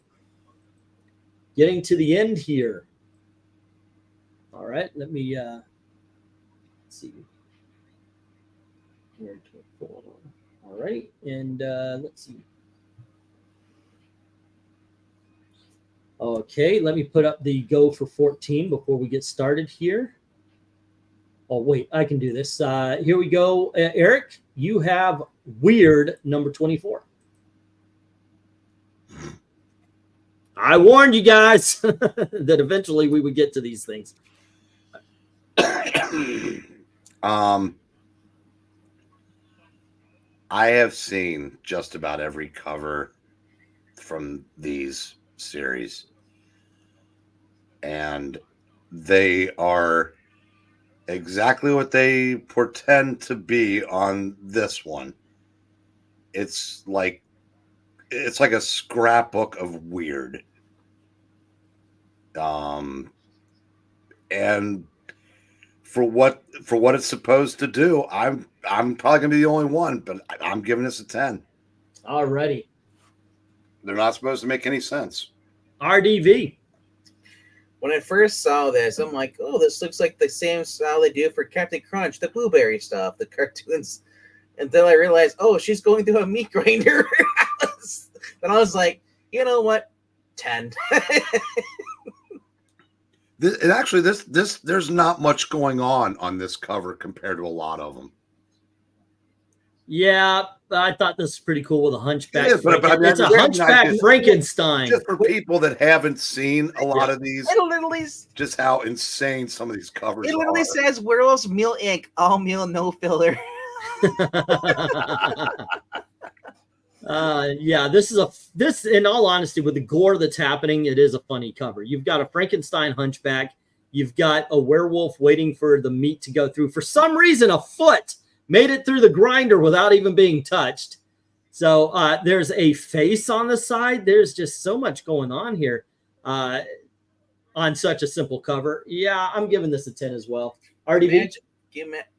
Getting to the end here. All right. Let me let's see. All right, and let's see. Okay, let me put up the go for 14 before we get started here. Oh, wait, I can do this. Here we go. Eric, you have Weird number 24. I warned you guys that eventually we would get to these things. I have seen just about every cover from these series, and they are exactly what they portend to be on this one. It's like a scrapbook of weird. And for what it's supposed to do, I'm probably gonna be the only one, but I'm giving this a 10. Alrighty. They're not supposed to make any sense. RDV. When I first saw this, I'm like, oh, this looks like the same style they do for Captain Crunch, the Blueberry stuff, the cartoons. Until I realized, oh, she's going through a meat grinder. Then I was like, you know what? 10. There's not much going on this cover compared to a lot of them. Yeah, I thought this was pretty cool with a hunchback. It is, but I mean, it's a hunchback Frankenstein. Just for people that haven't seen a lot of these, It literally, just how insane some of these covers are. It literally says Werewolves Meal Inc. All meal, no filler. Yeah, this in all honesty, with the gore that's happening, it is a funny cover. You've got a Frankenstein hunchback, you've got a werewolf waiting for the meat to go through. For some reason, a foot made it through the grinder without even being touched. So there's a face on the side. There's just so much going on here on such a simple cover. Yeah, I'm giving this a 10 as well. RDV?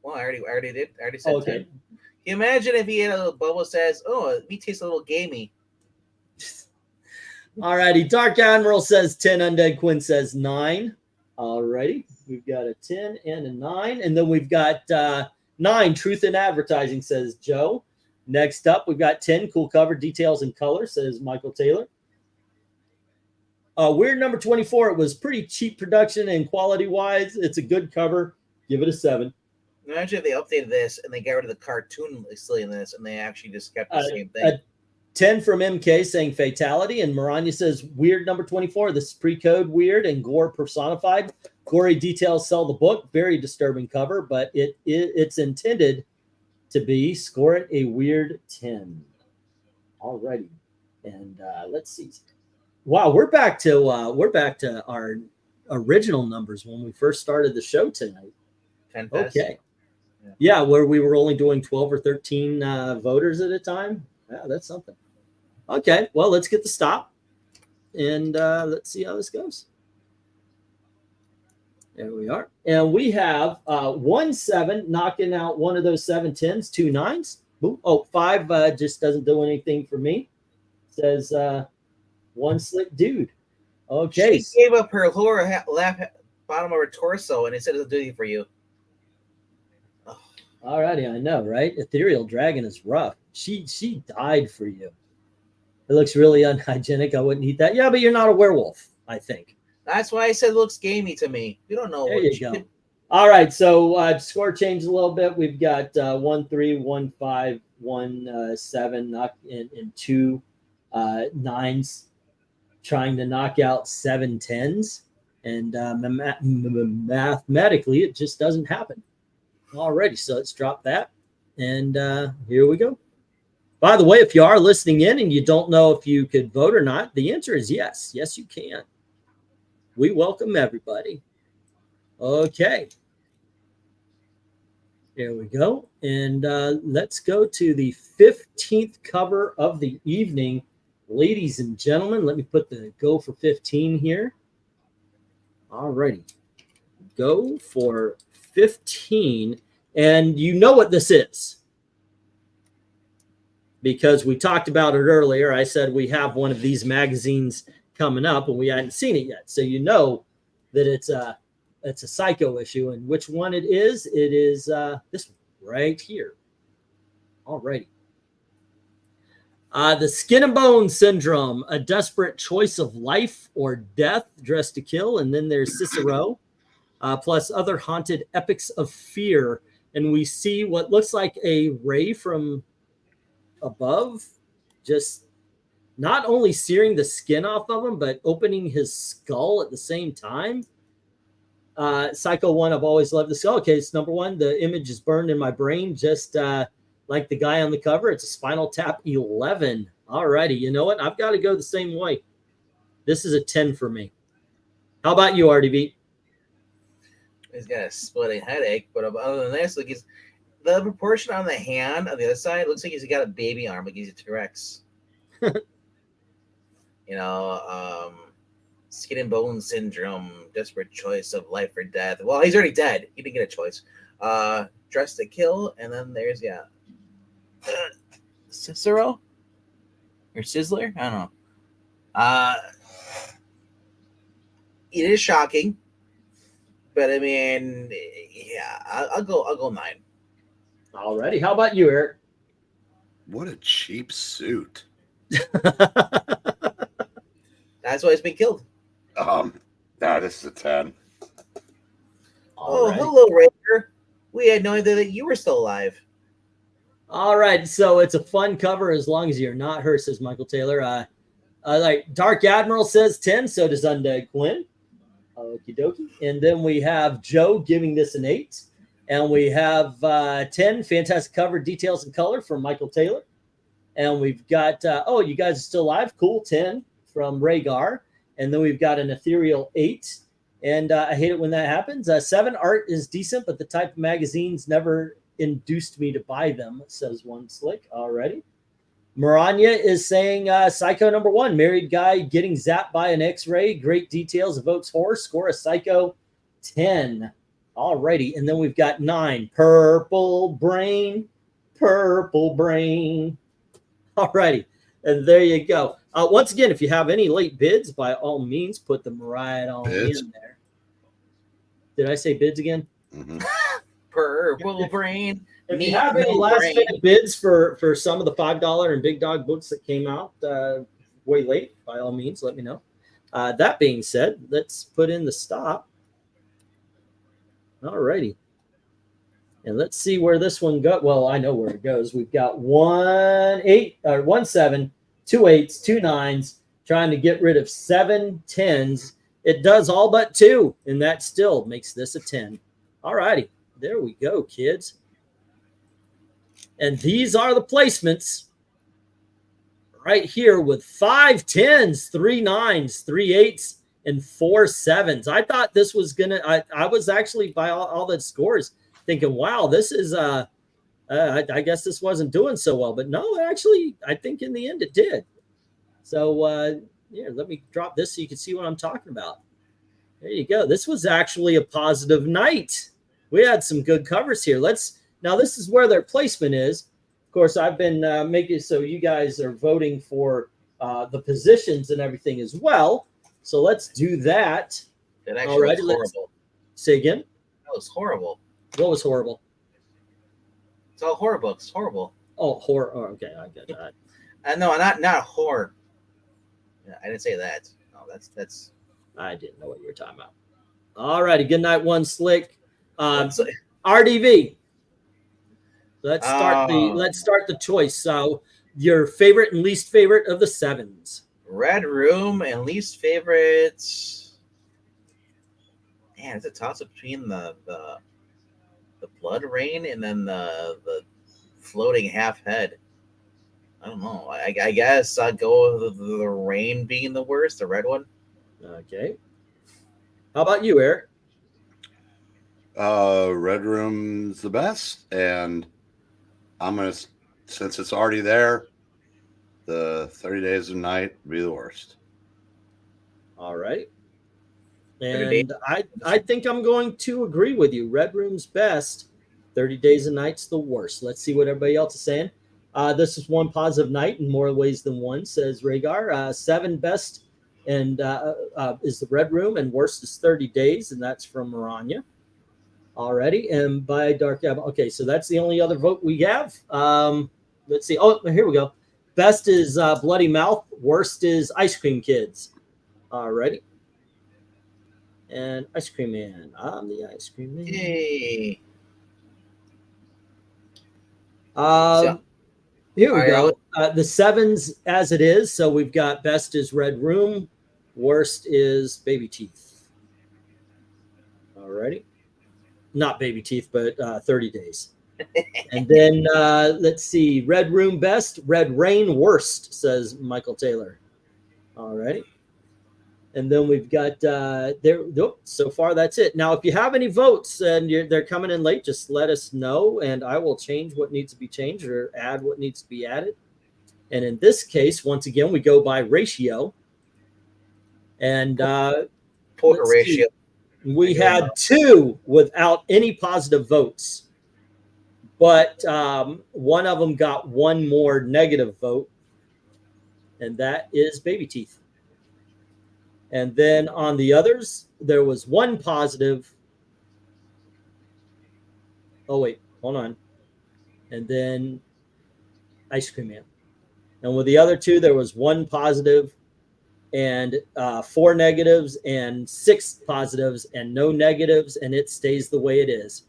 Well, I already did. I already said okay. 10. Imagine if he had a bubble says, "Oh, meat tastes a little gamey." All righty. Dark Admiral says 10. Undead Quinn says 9. All righty. We've got a 10 and a 9. And then we've got 9. Truth in Advertising, says Joe. Next up, we've got 10. Cool cover, details, and color, says Michael Taylor. Weird number 24. It was pretty cheap production and quality-wise. It's a good cover. Give it a 7. Imagine if they updated this and they got rid of the cartoon in this and they actually just kept the same thing. A 10 from MK saying Fatality. And Maranya says weird number 24. This is pre-code weird and gore personified. Gory details sell the book. Very disturbing cover, but it's intended to be. Score it a weird 10. Alrighty. And let's see. Wow, we're back to our original numbers when we first started the show tonight. Fantastic. Okay. Yeah, where we were only doing 12 or 13 voters at a time. Yeah, that's something. Okay, well, let's get the stop. And let's see how this goes. There we are. And we have 1 7 knocking out one of those 7 10s, 2 9s. Boom. Oh, 5 just doesn't do anything for me. Says one slick dude. Okay. She gave up her lower bottom of her torso and it said it'll do it for you. All righty, I know, right? Ethereal Dragon is rough. She died for you. It looks really unhygienic. I wouldn't eat that. Yeah, but you're not a werewolf, I think. That's why I said it looks gamey to me. You don't know. There you go. All right, so score changed a little bit. We've got 1 3, 1 5, 1 7, and 2 9s, trying to knock out 7 10s, and mathematically, it just doesn't happen. Alrighty, so let's drop that, and here we go. By the way, if you are listening in and you don't know if you could vote or not, the answer is yes. Yes, you can. We welcome everybody. Okay. There we go. And let's go to the 15th cover of the evening. Ladies and gentlemen, let me put the go for 15 here. All righty. Go for 15. And you know what this is, because we talked about it earlier. I said we have one of these magazines coming up and we hadn't seen it yet. So you know that it's a Psycho issue, and which one it is this one right here. All righty. The Skin and Bone Syndrome, a desperate choice of life or death, dressed to kill. And then there's Cicero, plus other haunted epics of fear. And we see what looks like a ray from above, just not only searing the skin off of him, but opening his skull at the same time. Psycho 1, I've always loved the skull. Okay, it's number 1. The image is burned in my brain, just like the guy on the cover. It's a Spinal Tap 11. All righty, you know what? I've got to go the same way. This is a 10 for me. How about you, RDV? He's got a splitting headache, but other than this, like the proportion on the hand on the other side looks like he's got a baby arm, like he's a T-Rex. You know, Skin and Bone Syndrome, desperate choice of life or death. Well, he's already dead. He didn't get a choice. Dressed to kill, and then there's Cicero or Sizzler. I don't know. It is shocking, but I mean, yeah, I'll go 9. Alrighty, how about you, Eric? What a cheap suit. That's why it's been killed. This is a 10. Oh, hello, Rager. We had no idea that you were still alive. All right, so it's a fun cover as long as you're not her, says Michael Taylor. Like Dark Admiral says 10, so does Undead Quinn. Okie dokie. And then we have Joe giving this an 8. And we have 10, fantastic cover, details and color from Michael Taylor. And we've got, oh, you guys are still alive. Cool, 10 from Rhaegar. And then we've got an ethereal 8. And I hate it when that happens. 7, art is decent, but the type of magazines never induced me to buy them, says one slick already. Maranya is saying Psycho number 1, married guy getting zapped by an X-ray. Great details, evokes horror. Score a Psycho 10. Alrighty, and then we've got 9, Purple Brain. Purple Brain. Alrighty, and there you go. Once again, if you have any late bids, by all means, put them right on in there. Did I say bids again? Mm-hmm. Purple Brain. If you have any last minute bids for some of the $5 and Big Dog books that came out way late, by all means, let me know. That being said, let's put in the stop. All righty. And let's see where this one goes. Well, I know where it goes. We've got 1 7, 2 8s, 2 9s, trying to get rid of 7 10s. It does all but 2, and that still makes this a 10. All righty. There we go, kids. And these are the placements right here with 5 10s, 3 9s, 3 8s, and 4 7s. I thought this was going to, I was actually by all the scores thinking, wow, this is, I guess this wasn't doing so well. But no, actually, I think in the end it did. So, yeah, let me drop this so you can see what I'm talking about. There you go. This was actually a positive night. We had some good covers here. Now this is where their placement is. Of course, I've been making so you guys are voting for the positions and everything as well. So let's do that. That actually was horrible. Say again? That was horrible. What was horrible? It's all horror books. Horrible. Oh, horror. Oh, okay, I get that. No, not horror. Yeah, I didn't say that. No, that's. I didn't know what you were talking about. All righty. Good night, one slick. RDV. Let's start the choice. So your favorite and least favorite of the 7s. Red Room and least favorites. Man, it's a toss up between the Blood Rain and then the floating half head. I don't know. I guess I'd go with the Rain being the worst, the red one. Okay. How about you, Eric? Red Room's the best, and I'm gonna, since it's already there, the 30 Days of Night would be the worst. All right. And I think I'm going to agree with you. Red Room's best, 30 Days of Night's the worst. Let's see what everybody else is saying. This is one positive night in more ways than one, says Rhaegar. 7 best and is the Red Room, and worst is 30 Days, and that's from Maranya. Already, and by Dark Admiral. Okay, so that's the only other vote we have. Let's see. Oh, here we go. Best is Bloody Mouth. Worst is Ice Cream Kids. Alrighty. And Ice Cream Man. I'm the Ice Cream Man. Yay. Here we go. The 7s as it is. So we've got best is Red Room. Worst is Baby Teeth. Alrighty. Not Baby Teeth, but 30 Days. And then let's see. Red Room best. Red Rain worst, says Michael Taylor. Alrighty. And then we've got so far that's it. Now, if you have any votes and they're coming in late, just let us know, and I will change what needs to be changed or add what needs to be added. And in this case, once again, we go by ratio. And Poker ratio. We had 2 without any positive votes, but one of them got 1 more negative vote, and that is Baby Teeth. And then on the others, there was 1 positive. Oh, wait, hold on. And then Ice Cream Man. And with the other 2, there was 1 positive and 4 negatives and 6 positives and no negatives, and it stays the way it is.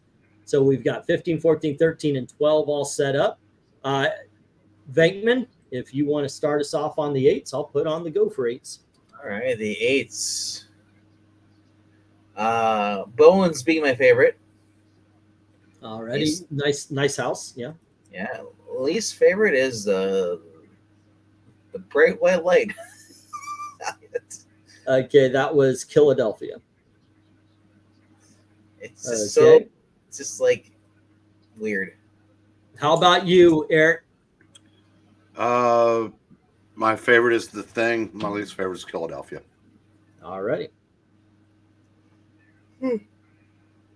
So we've got 15, 14, 13, and 12 all set up. Venkman, if you want to start us off on the 8s, I'll put on the go for 8s. All right, the 8s. Bowen's being my favorite. Alrighty, nice house. Yeah. Yeah. Least favorite is the bright white light. Okay, that was Philadelphia. It's just so, it's just like weird. How about you, Eric? My favorite is The Thing. My least favorite is Philadelphia. Alrighty.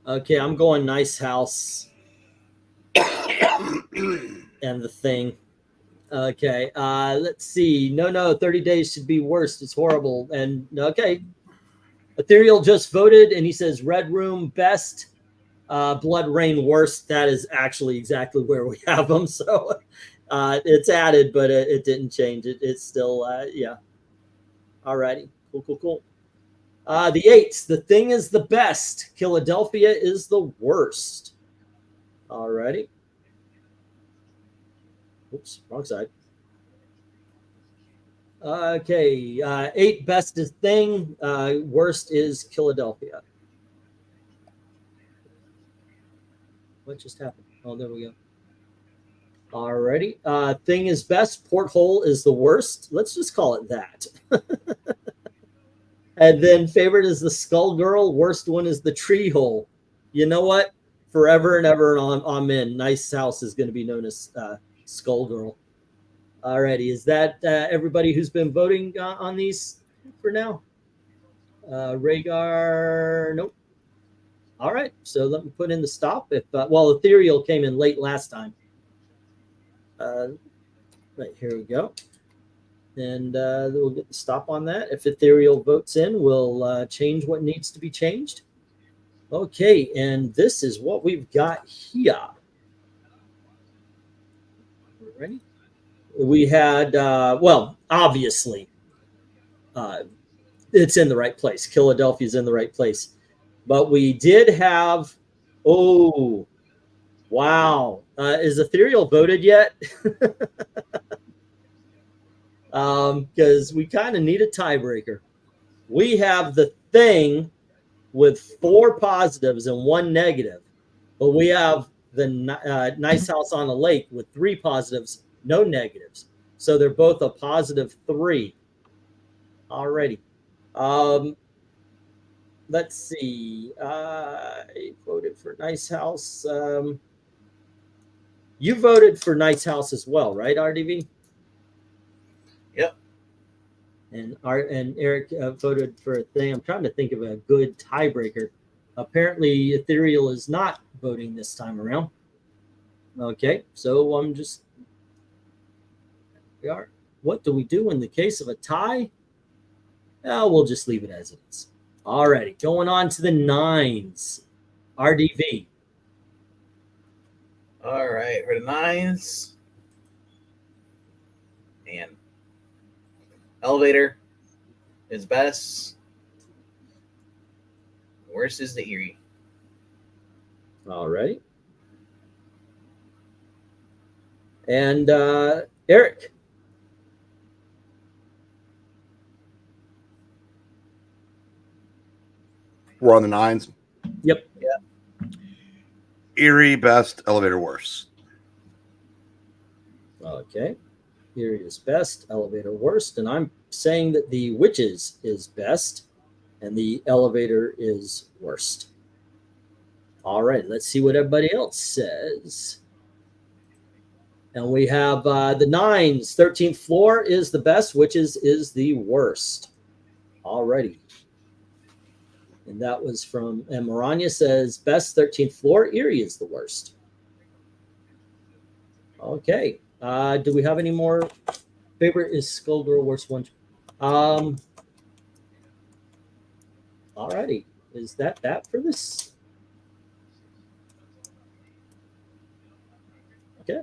Okay, I'm going nice house and The Thing. Okay, let's see. No, 30 days should be worst. It's horrible. And okay, Ethereal just voted, and he says Red Room best, Blood Rain worst. That is actually exactly where we have them. So it's added, but it didn't change it. It's still yeah. Alrighty, cool. The 8s. The Thing is the best. Philadelphia is the worst. Alrighty. Oops, wrong side. Okay, 8 best is Thing. Worst is Philadelphia. What just happened? Oh, there we go. Alrighty. Thing is best. Porthole is the worst. Let's just call it that. And then favorite is the Skull Girl. Worst one is the Tree Hole. You know what? Forever and ever I'm in. Nice house is going to be known as Skull Girl. Alrighty. Is that everybody who's been voting on these for now? Rhaegar, nope. All right. So let me put in the stop. If well, Ethereal came in late last time. Right, here we go. And we'll get the stop on that. If Ethereal votes in, we'll change what needs to be changed. Okay, and this is what we've got here. Ready? We had, well, obviously, it's in the right place. Philadelphia's in the right place. But we did have, oh, wow. Is Ethereal voted yet? Because we kind of need a tiebreaker. We have The Thing with 4 positives and 1 negative, but we have the Nice House on the Lake with 3 positives, no negatives. So they're both a +3. Alrighty. Let's see. I voted for Nice House. You voted for Nice House as well, right, RDV? Yep. And Eric voted for a Thing. I'm trying to think of a good tiebreaker. Apparently, Ethereal is not voting this time around. Okay, so I'm just. We are. What do we do in the case of a tie? We'll just leave it as it is. Alrighty, going on to the 9s. RDV. All right, for the 9s. Man. Elevator is best. Worst is the Eerie. Alrighty. And Eric. We're on the 9s. Yep. Yeah. Eerie best, Elevator worst. Okay. Eerie is best, Elevator worst, and I'm saying that the Witches is best and the Elevator is worst. All right, let's see what everybody else says. And we have the 9s. 13th floor is the best, Witches is the worst. All righty. And that was from, and Maranya says, best 13th floor, Eerie is the worst. Okay. Do we have any more? Favorite is Skullgirl, worst one. All righty. Is that for this? Okay.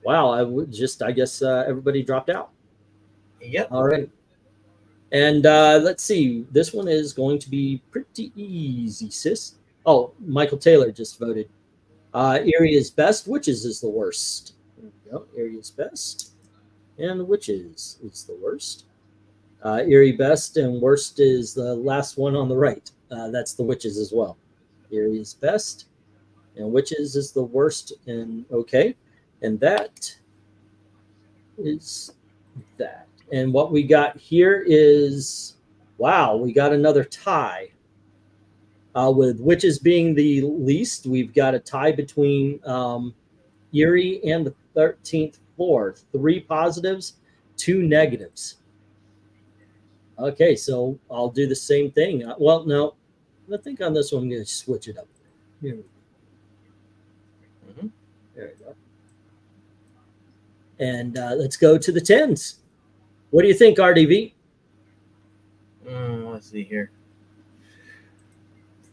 Wow. I guess everybody dropped out. Yep. All right. And let's see. This one is going to be pretty easy, sis. Oh, Michael Taylor just voted. Eerie is best, Witches is the worst. There we go. Eerie is best, and Witches is the worst. Eerie best and worst is the last one on the right. That's the Witches as well. Eerie is best, and Witches is the worst. And okay, and that is that. And what we got here is, wow, we got another tie. With Witches being the least, we've got a tie between Eerie and the 13th floor. 3 positives, 2 negatives. Okay, so I'll do the same thing. Well, no, I think on this one I'm going to switch it up. Here we go. There we go. And let's go to the 10s. What do you think, RDV? Let's see here.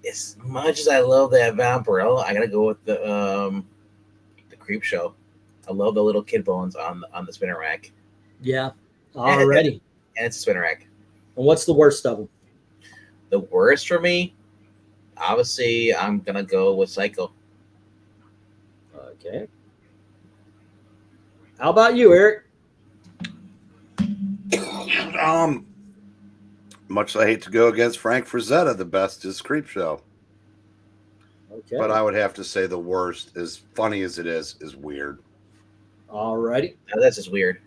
As much as I love that Vampirella, I gotta go with the Creep Show. I love the little kid bones on the spinner rack. Yeah, already. And it's a spinner rack. And what's the worst of them? The worst for me, obviously, I'm gonna go with Psycho. Okay. How about you, Eric? Much as I hate to go against Frank Frazetta, the best is Creep Show. Okay. But I would have to say the worst, as funny as it is weird. Alrighty. Now, that's just weird.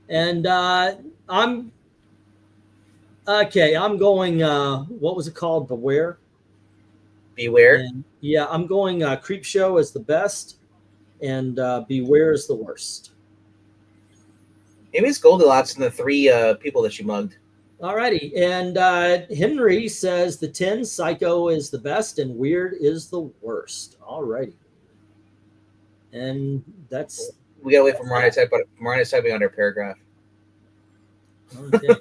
And I'm going, what was it called? Beware? Beware? And, yeah, I'm going Creep Show as the best, and Beware is the worst. Maybe it's Goldilocks and the 3 people that she mugged. Alrighty, and Henry says the 10 Psycho is the best and Weird is the worst. Alrighty, and that's we gotta wait for Marania to type. Marania's typing on her paragraph. okay.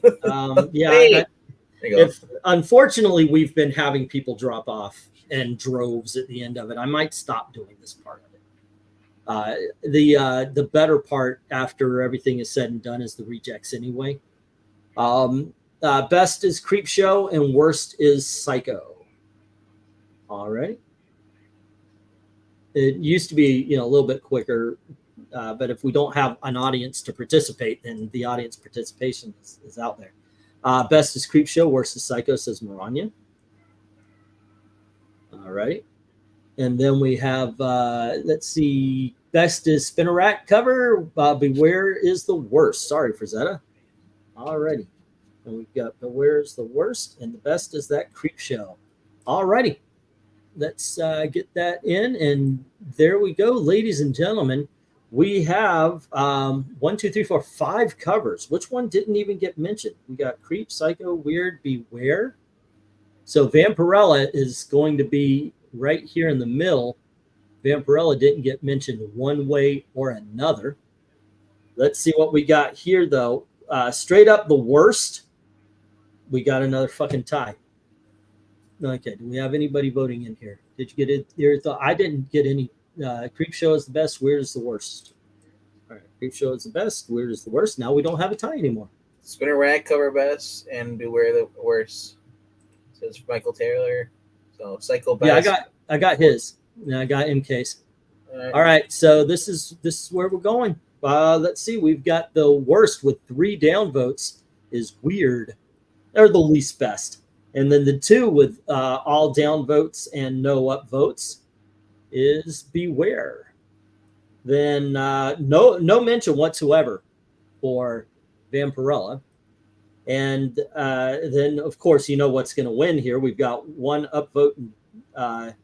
Yeah, Hey! There you go. Unfortunately we've been having people drop off in droves at the end of it. I might stop doing this part of it. The better part after everything is said and done is the rejects anyway. Best is Creep Show and worst is Psycho. All right. It used to be, a little bit quicker, but if we don't have an audience to participate, then the audience participation is out there. Best is Creep Show, worst is Psycho, says Maranya. All right. And then we have, let's see, best is Spinner Rack cover. Beware is the worst. Sorry, Frazetta. Alrighty. And we've got Beware is the worst, and the best is that Creep Show. Alrighty. Let's get that in, and there we go, ladies and gentlemen. We have 1, 2, 3, 4, 5 covers. Which one didn't even get mentioned? We got Creep, Psycho, Weird, Beware. So Vampirella is going to be right here in the middle. Vampirella didn't get mentioned one way or another. Let's see what we got here, though. Straight up the worst. We got another fucking tie. Okay, do we have anybody voting in here? Did you get it? I didn't get any. Creep Show is the best. Weird is the worst. All right, Creep Show is the best. Weird is the worst. Now we don't have a tie anymore. Spinner Rack cover best and Beware the worst. Says Michael Taylor. So Psycho best. Yeah, I got his. Yeah, I got MK's. All right, so this is where we're going. Let's see. We've got the worst with 3 down votes is Weird. They're the least best. And then the 2 with all down votes and no up votes is Beware. Then no mention whatsoever for Vampirella. And then, of course, you know what's going to win here. We've got 1 upvote and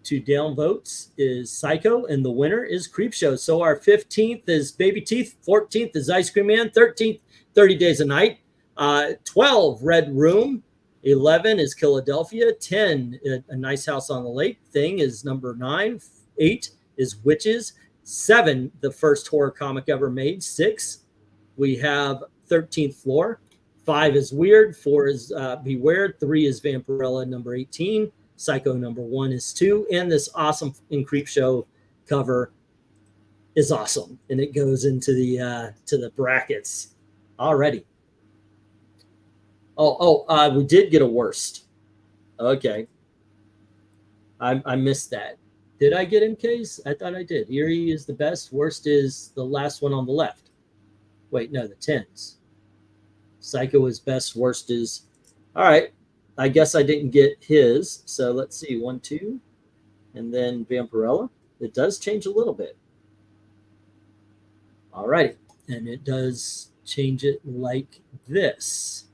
2 down votes is Psycho, and the winner is Creep Show. So our 15th is Baby Teeth, 14th is Ice Cream Man, 13th, 30 Days a Night, 12, Red Room, 11 is Philadelphia, 10, A Nice House on the Lake, Thing is number 9, 8 is Witches, 7, the first horror comic ever made, 6, we have 13th Floor, 5 is Weird, 4 is Beware, 3 is Vampirella, number 18, Psycho number 1 is 2, and this awesome in Creep Show cover is awesome, and it goes into the to the brackets already. We did get a worst. Okay, I missed that. Did I get MKs? I thought I did. Eerie is the best. Worst is the last one on the left. Wait, no, the 10s. Psycho is best. Worst is... All right. I guess I didn't get his. So let's see. 1, 2. And then Vampirella. It does change a little bit. All right. And it does change it like this.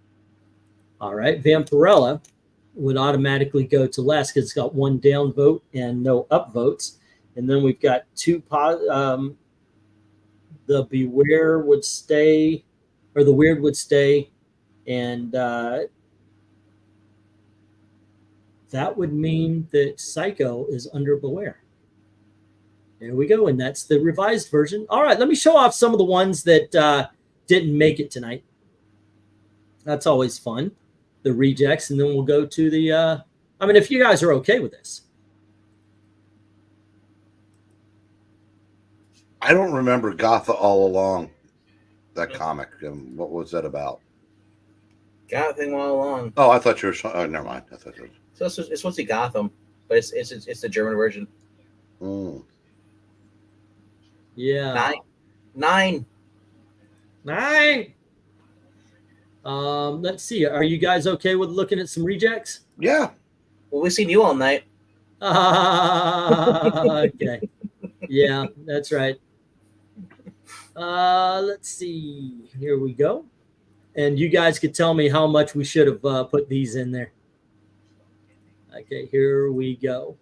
All right. Vampirella would automatically go to last because it's got 1 down vote and no up votes. And then we've got 2 the Beware would stay, or the Weird would stay, and that would mean that Psycho is under Beware. There we go, and that's the revised version. All right, let me show off some of the ones that didn't make it tonight. That's always fun. The rejects, and then we'll go to the I mean, if you guys are okay with this. I don't remember Gotha All Along, that comic. What was that about? Gotham All Along. Oh, I thought you were. Oh, never mind. I thought you were... So it's supposed to be Gotham, but it's the German version. Mm. Yeah. 9. Let's see. Are you guys okay with looking at some rejects? Yeah. Well, we've seen you all night. Okay. Yeah, that's right. Let's see. Here we go. And you guys could tell me how much we should have put these in there. Okay, here we go.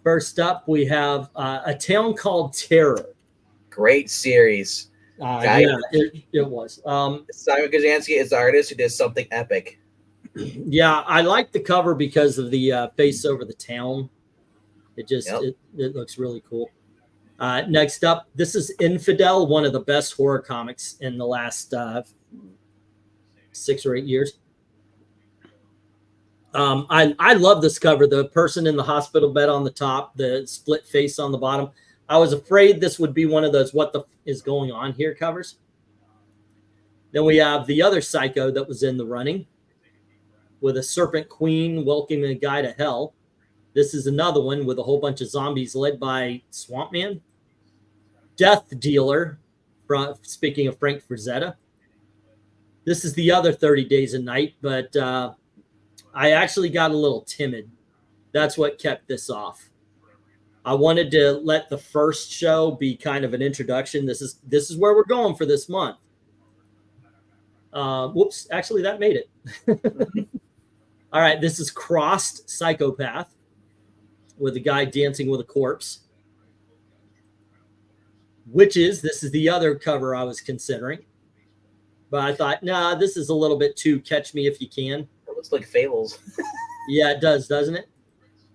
First up, we have A Town Called Terror. Great series. Yeah, it was. Simon Kazansky is the artist who did something epic. Yeah, I like the cover because of the face over the town. It just it looks really cool. Next up, this is Infidel, one of the best horror comics in the last 6 or 8 years. I love this cover. The person in the hospital bed on the top, the split face on the bottom. I was afraid this would be one of those "what the f is going on here" covers. Then we have the other Psycho that was in the running with a serpent queen welcoming a guy to hell. This is another one with a whole bunch of zombies led by Swamp Man. Death Dealer, speaking of Frank Frazetta. This is the other 30 Days a Night, but I actually got a little timid. That's what kept this off. I wanted to let the first show be kind of an introduction. This is where we're going for this month. Whoops, actually that made it. All right, this is Crossed Psychopath with a guy dancing with a corpse. Witches, this is the other cover I was considering. But I thought, nah, this is a little bit too Catch Me If You Can. It looks like Fables. Yeah, it does, doesn't it?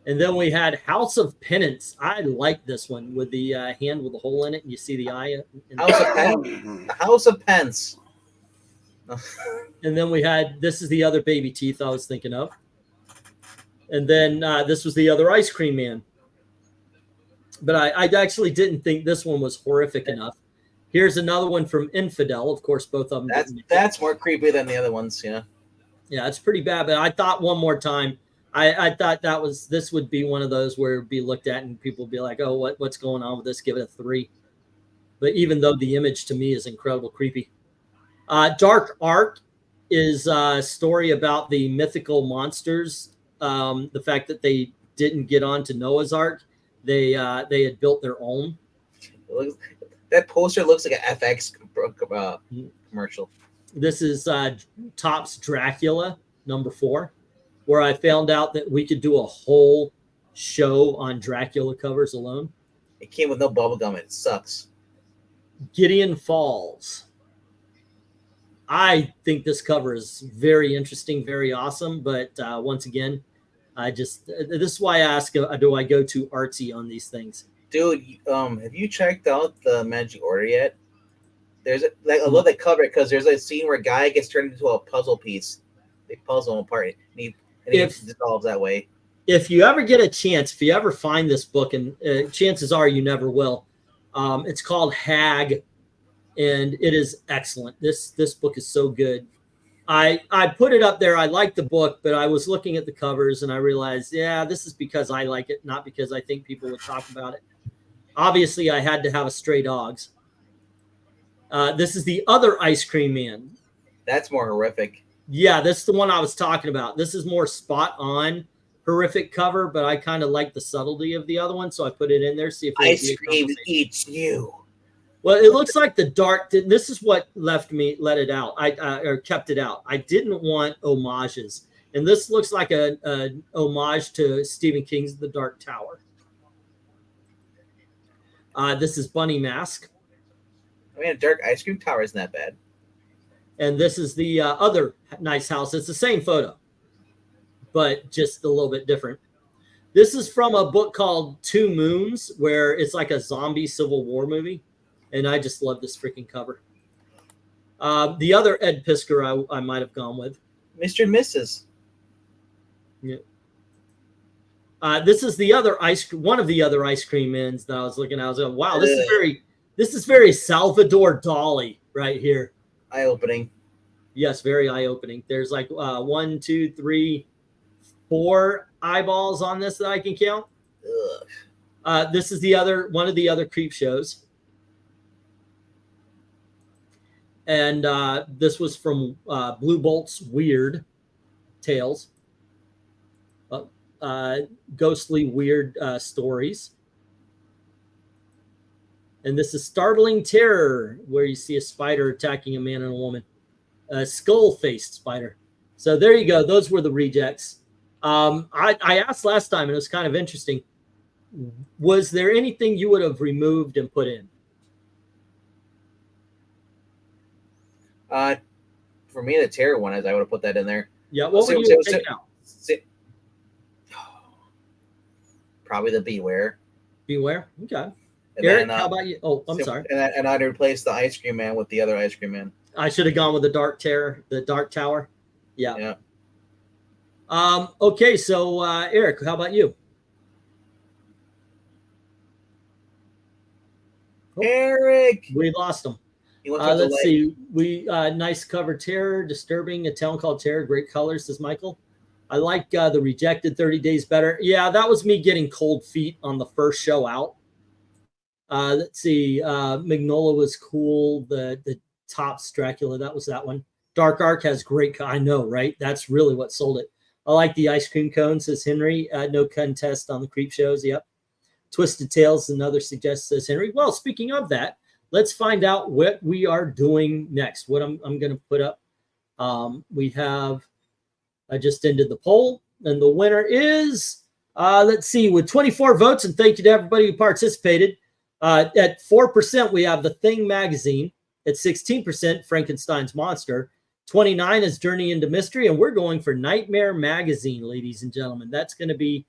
And then we had House of Penance. I like this one with the hand with the hole in it, and you see the eye. House of Pence. And then we had, this is the other Baby Teeth I was thinking of. And then this was the other Ice Cream Man. But I actually didn't think this one was horrific enough. Here's another one from Infidel. Of course, both of them. That's more creepy than the other ones, yeah. Yeah, it's pretty bad. But I thought one more time, I thought this would be one of those where it'd be looked at and people would be like, oh, what's going on with this? Give it a 3. But even though the image to me is incredible creepy. Dark Art is a story about the mythical monsters. The fact that they didn't get onto Noah's Ark. They had built their own. That poster looks like an FX commercial. This is Topps Dracula #4, where I found out that we could do a whole show on Dracula covers alone. It came with no bubblegum. It sucks. Gideon Falls. I think this cover is very interesting, very awesome. But once again, this is why I ask, do I go too artsy on these things? Dude, have you checked out the Magic Order yet? There's I love that cover because there's a scene where a guy gets turned into a puzzle piece. They puzzle him apart, and he dissolves that way. If you ever get a chance, if you ever find this book, and chances are you never will, it's called Hag, and it is excellent. This book is so good. I put it up there. I like the book, but I was looking at the covers and I realized, yeah, this is because I like it, not because I think people would talk about it. Obviously, I had to have a Stray Dogs. This is the other Ice Cream Man. That's more horrific. Yeah, this is the one I was talking about. This is more spot on horrific cover, but I kind of like the subtlety of the other one, so I put it in there. See if Ice Cream eats you. Well, it looks like the dark. This is what let it out. Or kept it out. I didn't want homages, and this looks like a homage to Stephen King's The Dark Tower. This is Bunny Mask. I mean, a dark ice cream tower isn't that bad. And this is the other nice house. It's the same photo, but just a little bit different. This is from a book called Two Moons, where it's like a zombie Civil War movie. And I just love this freaking cover. The other Ed Piskor I might have gone with. Mr. and Mrs. Yeah. This is the other one of the other Ice Cream Men's that I was looking at. I was like, wow, this is very Salvador Dali right here. Eye-opening. Yes, very eye-opening. There's like 1, 2, 3, 4 eyeballs on this that I can count. This is the other one of the other creep shows. And this was from Blue Bolt's Weird Tales. Ghostly Weird Stories. And this is Startling Terror, where you see a spider attacking a man and a woman. A skull-faced spider. So there you go. Those were the rejects. I asked last time, and it was kind of interesting. Was there anything you would have removed and put in? For me, the terror one is I would have put that in there. Yeah, what would you take out? Probably the Beware. Beware? Okay. And Eric, then, how about you? Oh, I'm sorry. And I'd replace the Ice Cream Man with the other Ice Cream Man. I should have gone with the Dark Terror, the Dark Tower. Yeah. Yeah. Okay, so Eric, how about you? Eric, we lost him. Let's see. Nice cover, Terror, Disturbing, A Town Called Terror, great colors, says Michael. I like the Rejected 30 Days Better. Yeah, that was me getting cold feet on the first show out. Let's see. Magnolia was cool. The Tops Dracula, that was that one. Dark Ark has great. I know, right? That's really what sold it. I like the Ice Cream Cone, says Henry. No contest on the creep shows. Yep. Twisted Tales, another suggest, says Henry. Well, speaking of that, let's find out what we are doing next. What I'm going to put up. I just ended the poll, and the winner is, let's see, with 24 votes, and thank you to everybody who participated. At 4%, we have The Thing magazine. At 16%, Frankenstein's Monster. 29 is Journey into Mystery, and we're going for Nightmare Magazine, ladies and gentlemen. That's going to be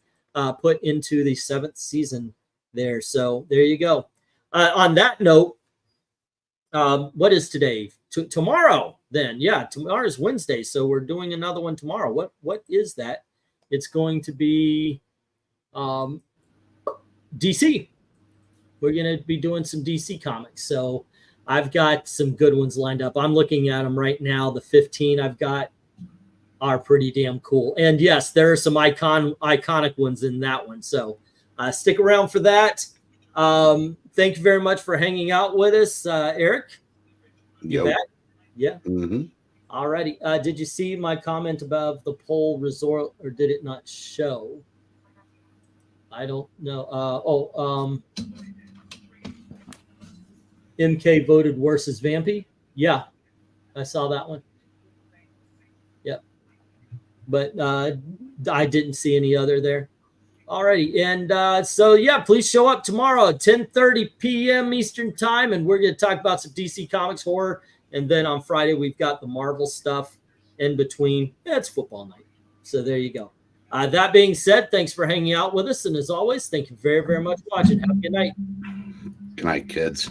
put into the 7th season there. So there you go. On that note, what is today? Tomorrow, then. Yeah, tomorrow is Wednesday, so we're doing another one tomorrow. What is that? It's going to be DC. We're going to be doing some DC comics. So I've got some good ones lined up. I'm looking at them right now. The 15 I've got are pretty damn cool. And yes, there are some iconic ones in that one. So stick around for that. Thank you very much for hanging out with us, Eric. You bet? Yeah. Mm-hmm. All righty. Did you see my comment about the poll result, or did it not show? I don't know. MK voted worse as Vampy. Yeah, I saw that one. Yep. But I didn't see any other there. Alrighty. And so, yeah, please show up tomorrow at 10:30 p.m. Eastern time. And we're going to talk about some DC Comics horror. And then on Friday, we've got the Marvel stuff in between. Yeah, it's football night. So there you go. That being said, thanks for hanging out with us. And as always, thank you very, very much for watching. Have a good night. Good night, kids.